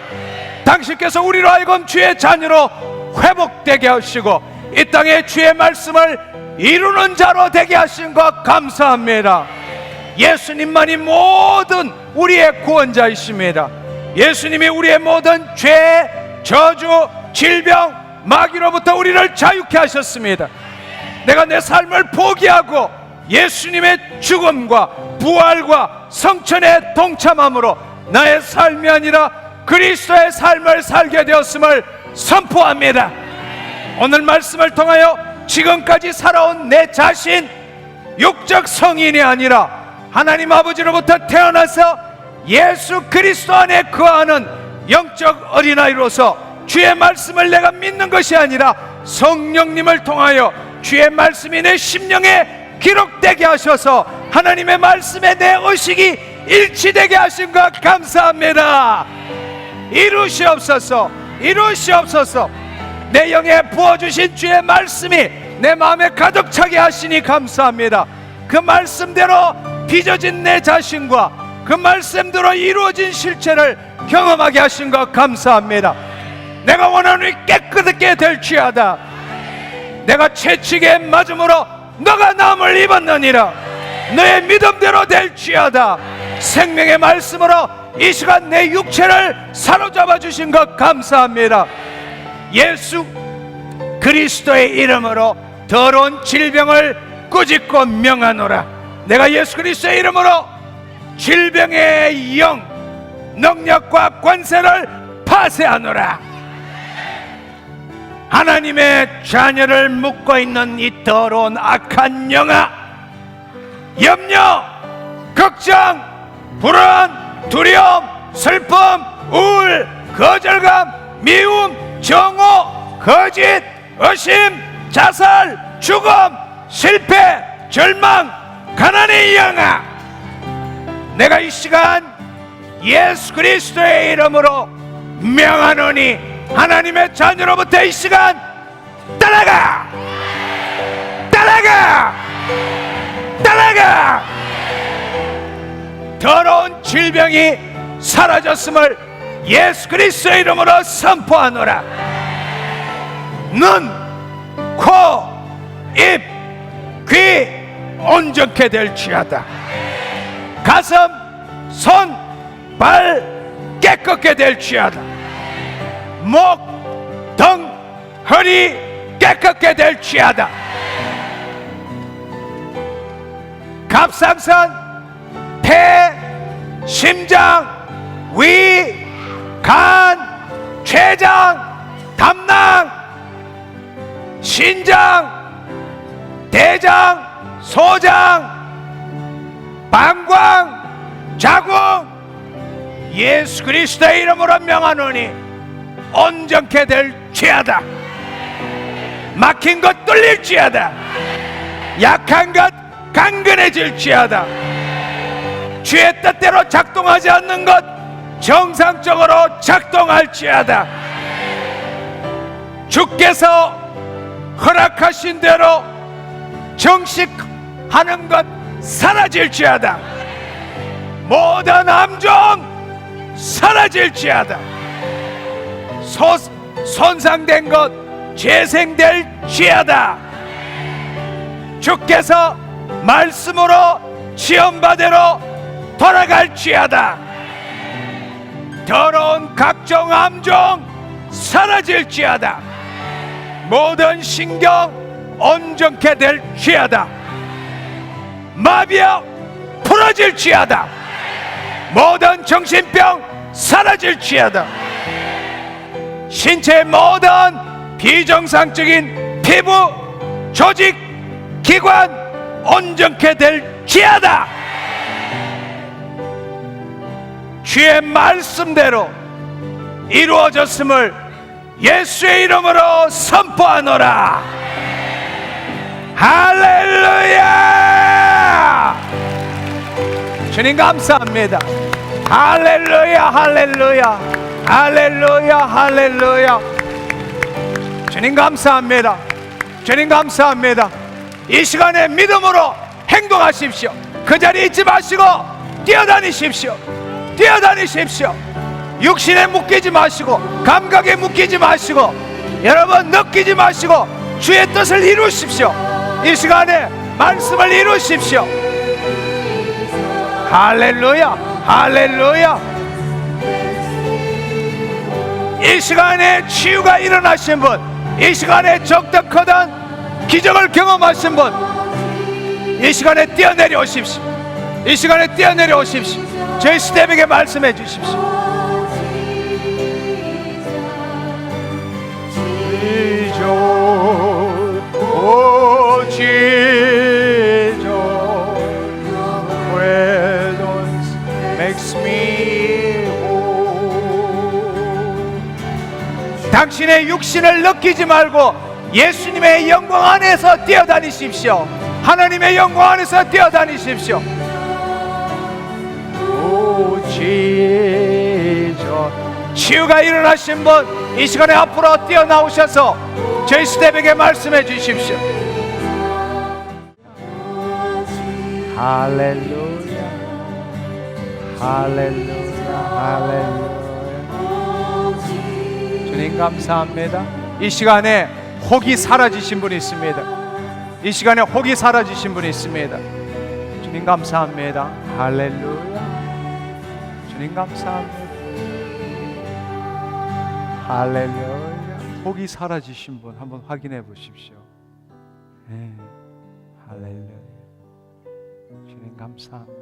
당신께서 우리로 하여금 주의 자녀로 회복되게 하시고 이 땅에 주의 말씀을 이루는 자로 되게 하신 것 감사합니다. 예수님만이 모든 우리의 구원자이십니다. 예수님이 우리의 모든 죄, 저주, 질병, 마귀로부터 우리를 자유케 하셨습니다. 내가 내 삶을 포기하고 예수님의 죽음과 부활과 성천에 동참함으로 나의 삶이 아니라 그리스도의 삶을 살게 되었음을 선포합니다. 오늘 말씀을 통하여 지금까지 살아온 내 자신, 육적 성인이 아니라 하나님 아버지로부터 태어나서 예수 그리스도 안에 거하는 영적 어린아이로서 주의 말씀을 내가 믿는 것이 아니라 성령님을 통하여 주의 말씀이 내 심령에 기록되게 하셔서 하나님의 말씀에 내 의식이 일치되게 하신 것 감사합니다. 이루시옵소서, 이루시옵소서. 내 영에 부어주신 주의 말씀이 내 마음에 가득 차게 하시니 감사합니다. 그 말씀대로 빚어진 내 자신과 그 말씀대로 이루어진 실체를 경험하게 하신 것 감사합니다. 내가 원하는 깨끗하게 될지어다. 내가 채찍에 맞음으로 너가 남을 입었느니라. 너의 믿음대로 될지어다. 생명의 말씀으로 이 시간 내 육체를 사로잡아 주신 것 감사합니다. 예수 그리스도의 이름으로 더러운 질병을 꾸짖고 명하노라. 내가 예수 그리스도의 이름으로 질병의 영, 능력과 권세를 파쇄하노라. 하나님의 자녀를 묶고 있는 이 더러운 악한 영아, 염려, 걱정, 불안, 두려움, 슬픔, 우울, 거절감, 미움, 정오, 거짓, 의심, 자살, 죽음, 실패, 절망, 가난의 영아, 내가 이 시간 예수 그리스도의 이름으로 명하노니 하나님의 자녀로부터 이 시간 떠나가! 떠나가! 떠나가! 더러운 질병이 사라졌음을 예수 그리스도의 이름으로 선포하노라. 눈, 코, 입, 귀 온전케 될지어다. 가슴, 손, 발 깨끗게 될지어다. 목, 등, 허리 깨끗게 될지어다. 갑상선, 폐, 심장, 위, 간, 췌장, 담낭, 신장, 대장, 소장, 방광, 자궁, 예수 그리스도의 이름으로 명하노니 온전케 될지어다. 막힌 것 뚫릴지어다. 약한 것 강건해질지어다. 주의 뜻대로 작동하지 않는 것 정상적으로 작동할지어다. 주께서 허락하신 대로 정식하는 것 사라질지어다. 모든 암종 사라질지어다. 손상된 것 재생될지어다. 주께서 말씀으로 지연바대로 돌아갈지어다. 더러운 각종 암종 사라질지어다. 모든 신경 온전케 될지어다. 마비약 풀어질지어다. 모든 정신병 사라질지어다. 신체의 모든 비정상적인 피부, 조직, 기관 온전케 될지어다. 주의 말씀대로 이루어졌음을 예수의 이름으로 선포하노라. 할렐루야! 주님 감사합니다. 할렐루야, 할렐루야, 할렐루야, 할렐루야. 주님 감사합니다. 주님 감사합니다. 이 시간에 믿음으로 행동하십시오. 그 자리에 있지 마시고 뛰어다니십시오. 뛰어다니십시오. 육신에 묶이지 마시고 감각에 묶이지 마시고 여러분 느끼지 마시고 주의 뜻을 이루십시오. 이 시간에 말씀을 이루십시오. 할렐루야, 할렐루야. 이 시간에 치유가 일어나신 분, 이 시간에 적덕하던 기적을 경험하신 분, 이 시간에 뛰어내려 오십시오. 이 시간에 뛰어내려 오십시오. 저희 스텝에게 말씀해 주십시오. 지존, 오 지존, presence makes me whole. 당신의 육신을 느끼지 말고 예수님의 영광 안에서 뛰어다니십시오. 하나님의 영광 안에서 뛰어다니십시오. 오 지존. 치유가 일어나신 분 이 시간에 앞으로 뛰어나오셔서 저희 스텝에게 말씀해 주십시오. 할렐루야, 할렐루야, 할렐루야. 주님 감사합니다. 이 시간에 혹이 사라지신 분이 있습니다. 이 시간에 혹이 사라지신 분이 있습니다. 주님 감사합니다. 할렐루야. 주님 감사합니다. 할렐루야. 혹이 사라지신 분 한번 확인해 보십시오. 네. 할렐루야. 주님 감사합니다.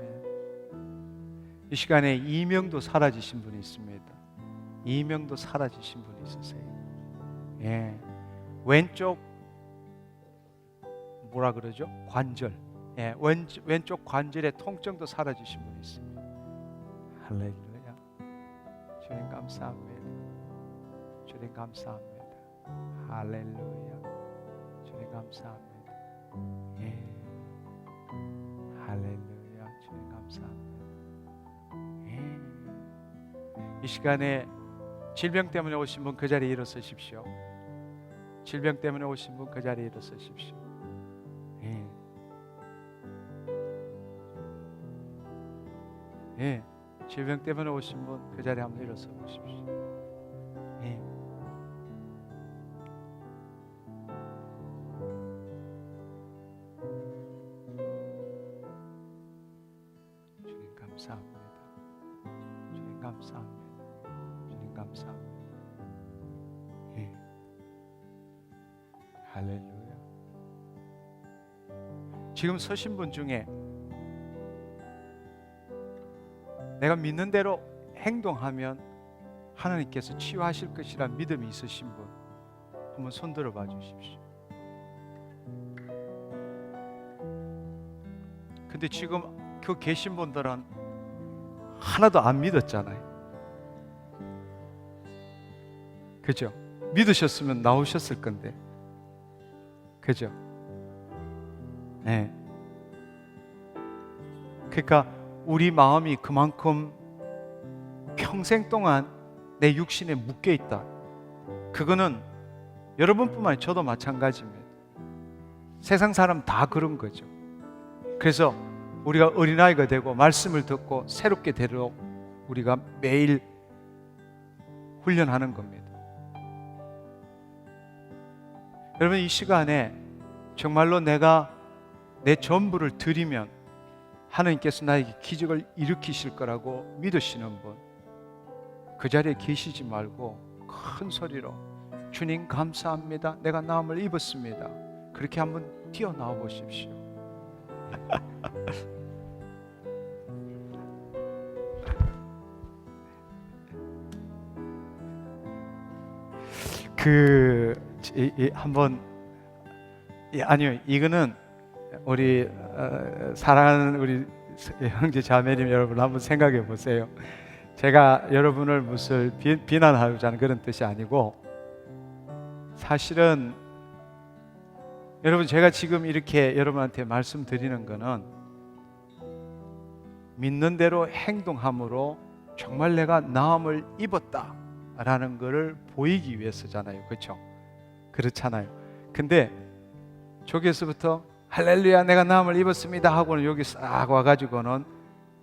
이 시간에 이명도 사라지신 분이 있습니다. 이명도 사라지신 분이 있으세요. 예. 왼쪽 뭐라 그러죠? 관절. 예. 왼쪽 관절의 통증도 사라지신 분이 있습니다. 할렐루야. 주님 감사합니다. 주님 감사합니다. 할렐루야. 주님 감사합니다. 예. 할렐루야. 주님 감사합니다. 예. 이 시간에 질병 때문에 오신 분 그 자리에 일어서십시오. 질병 때문에 오신 분 그 자리에 일어서십시오. 예. 예. 질병 때문에 오신 분 그 자리에 한번 일어서 보십시오. 예. 주님 감사합니다. 주님 감사합니다. 주님 감사합니다. 예. 할렐루야. 지금 서신 분 중에 내가 믿는 대로 행동하면 하나님께서 치유하실 것이란 믿음이 있으신 분 한번 손 들어봐 주십시오. 근데 지금 그 계신 분들은 하나도 안 믿었잖아요. 그죠? 믿으셨으면 나오셨을 건데. 그죠? 네. 그러니까 우리 마음이 그만큼 평생 동안 내 육신에 묶여 있다. 그거는 여러분뿐만 아니라 저도 마찬가지입니다. 세상 사람 다 그런 거죠. 그래서 우리가 어린아이가 되고 말씀을 듣고 새롭게 되도록 우리가 매일 훈련하는 겁니다. 여러분, 이 시간에 정말로 내가 내 전부를 드리면 하나님께서 나에게 기적을 일으키실 거라고 믿으시는 분, 그 자리에 계시지 말고 큰 소리로 주님 감사합니다. 내가 나음을 입었습니다. 그렇게 한번 뛰어나와 보십시오. 한번 아니요, 이거는 우리 사랑하는 우리 형제 자매님 여러분 한번 생각해 보세요. 제가 여러분을 무슨 비난하자는 그런 뜻이 아니고, 사실은 여러분 제가 지금 이렇게 여러분한테 말씀드리는 거는 믿는 대로 행동함으로 정말 내가 나음을 입었다라는 것을 보이기 위해서잖아요. 그렇죠? 그렇잖아요. 근데 저기서부터 할렐루야 내가 나음을 입었습니다 하고는 여기 싹 와가지고는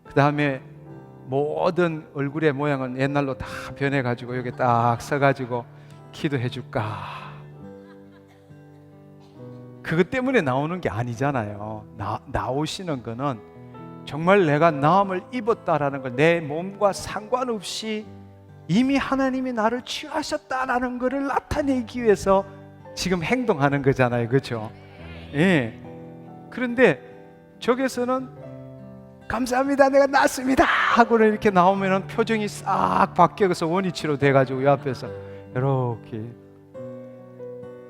그 다음에 모든 얼굴의 모양은 옛날로 다 변해가지고 여기 딱 서가지고 기도해 줄까, 그것 때문에 나오는 게 아니잖아요. 나오시는 거는 정말 내가 나음을 입었다라는 걸, 내 몸과 상관없이 이미 하나님이 나를 치유하셨다라는 것을 나타내기 위해서 지금 행동하는 거잖아요. 그렇죠? 예. 그런데 저기서는 감사합니다 내가 낫습니다 하고는 이렇게 나오면은 표정이 싹 바뀌어서 원위치로 돼가지고 이 앞에서 이렇게,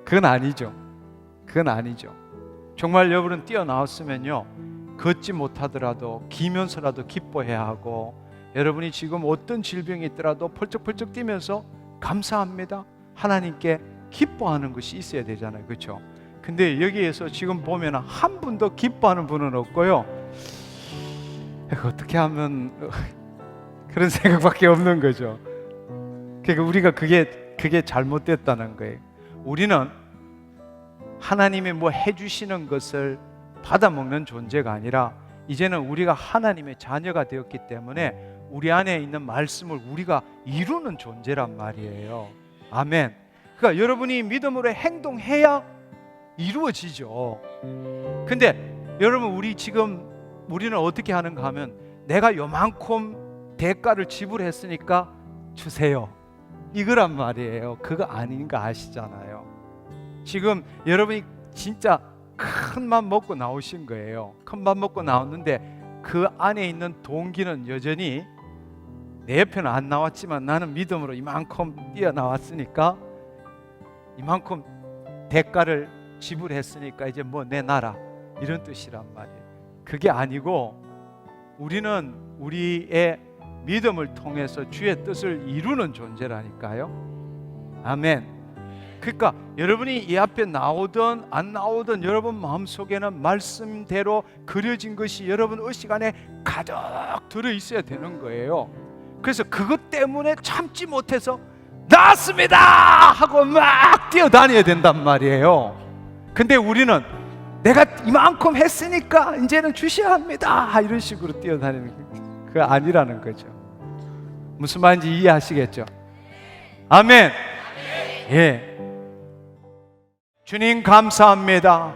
그건 아니죠. 그건 아니죠. 정말 여러분은 뛰어나왔으면요, 걷지 못하더라도 기면서라도 기뻐해야 하고, 여러분이 지금 어떤 질병이 있더라도 펄쩍펄쩍 뛰면서 감사합니다 하나님께 기뻐하는 것이 있어야 되잖아요. 그렇죠? 근데 여기에서 지금 보면 한 분도 기뻐하는 분은 없고요, 어떻게 하면 그런 생각밖에 없는 거죠. 그러니까 우리가 그게 잘못됐다는 거예요. 우리는 하나님이 뭐 해주시는 것을 받아먹는 존재가 아니라 이제는 우리가 하나님의 자녀가 되었기 때문에 우리 안에 있는 말씀을 우리가 이루는 존재란 말이에요. 아멘. 그러니까 여러분이 믿음으로 행동해야 이루어지죠. 근데 여러분, 우리는 어떻게 하는가 하면 내가 요만큼 대가를 지불했으니까 주세요, 이거란 말이에요. 그거 아닌 거 아시잖아요. 지금 여러분이 진짜 큰 맘 먹고 나오신 거예요. 큰 맘 먹고 나왔는데 그 안에 있는 동기는 여전히 내 옆에는 안 나왔지만 나는 믿음으로 이만큼 뛰어나왔으니까, 이만큼 대가를 지불했으니까 이제 뭐 내놔라, 이런 뜻이란 말이에요. 그게 아니고 우리는 우리의 믿음을 통해서 주의 뜻을 이루는 존재라니까요. 아멘. 그러니까 여러분이 이 앞에 나오든 안 나오든 여러분 마음속에는 말씀대로 그려진 것이 여러분 의식 안에 가득 들어있어야 되는 거예요. 그래서 그것 때문에 참지 못해서 나왔습니다 하고 막 뛰어다녀야 된단 말이에요. 근데 우리는 내가 이만큼 했으니까 이제는 주셔야 합니다 이런 식으로 뛰어다니는 그거 아니라는 거죠. 무슨 말인지 이해하시겠죠? 아멘. 예. 주님 감사합니다.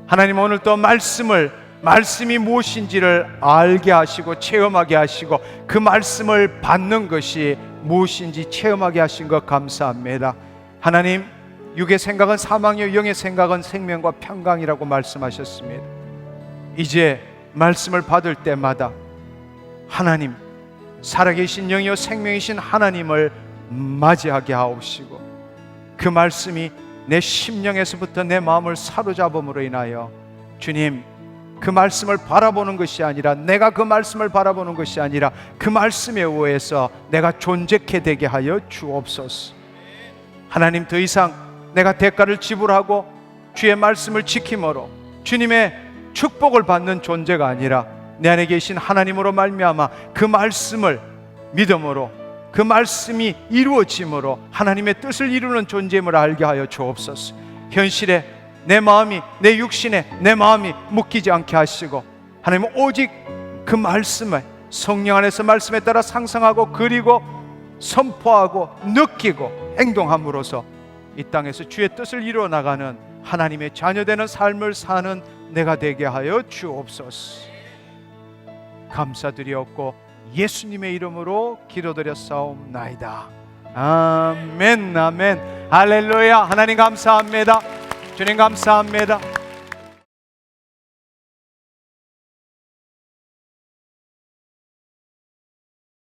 하나님 오늘 또 말씀이 무엇인지를 알게 하시고 체험하게 하시고 그 말씀을 받는 것이 무엇인지 체험하게 하신 것 감사합니다. 하나님, 육의 생각은 사망이요 영의 생각은 생명과 평강이라고 말씀하셨습니다. 이제 말씀을 받을 때마다 하나님, 살아계신 영이요 생명이신 하나님을 맞이하게 하옵시고 그 말씀이 내 심령에서부터 내 마음을 사로잡음으로 인하여 주님, 그 말씀을 바라보는 것이 아니라 내가 그 말씀을 바라보는 것이 아니라 그 말씀에 의해서 내가 존재케 되게 하여 주옵소서. 하나님, 더 이상 내가 대가를 지불하고 주의 말씀을 지킴으로 주님의 축복을 받는 존재가 아니라 내 안에 계신 하나님으로 말미암아 그 말씀을 믿음으로 그 말씀이 이루어짐으로 하나님의 뜻을 이루는 존재임을 알게 하여 주옵소서. 현실에 내 마음이, 내 육신에 내 마음이 묶이지 않게 하시고 하나님은 오직 그 말씀을 성령 안에서 말씀에 따라 상상하고 그리고 선포하고 느끼고 행동함으로써 이 땅에서 주의 뜻을 이루어 나가는 하나님의 자녀되는 삶을 사는 내가 되게 하여 주옵소서. 감사드리옵고 예수님의 이름으로 기도드렸사옵나이다. 아멘. 아멘. 할렐루야. 하나님 감사합니다. 주님 감사합니다.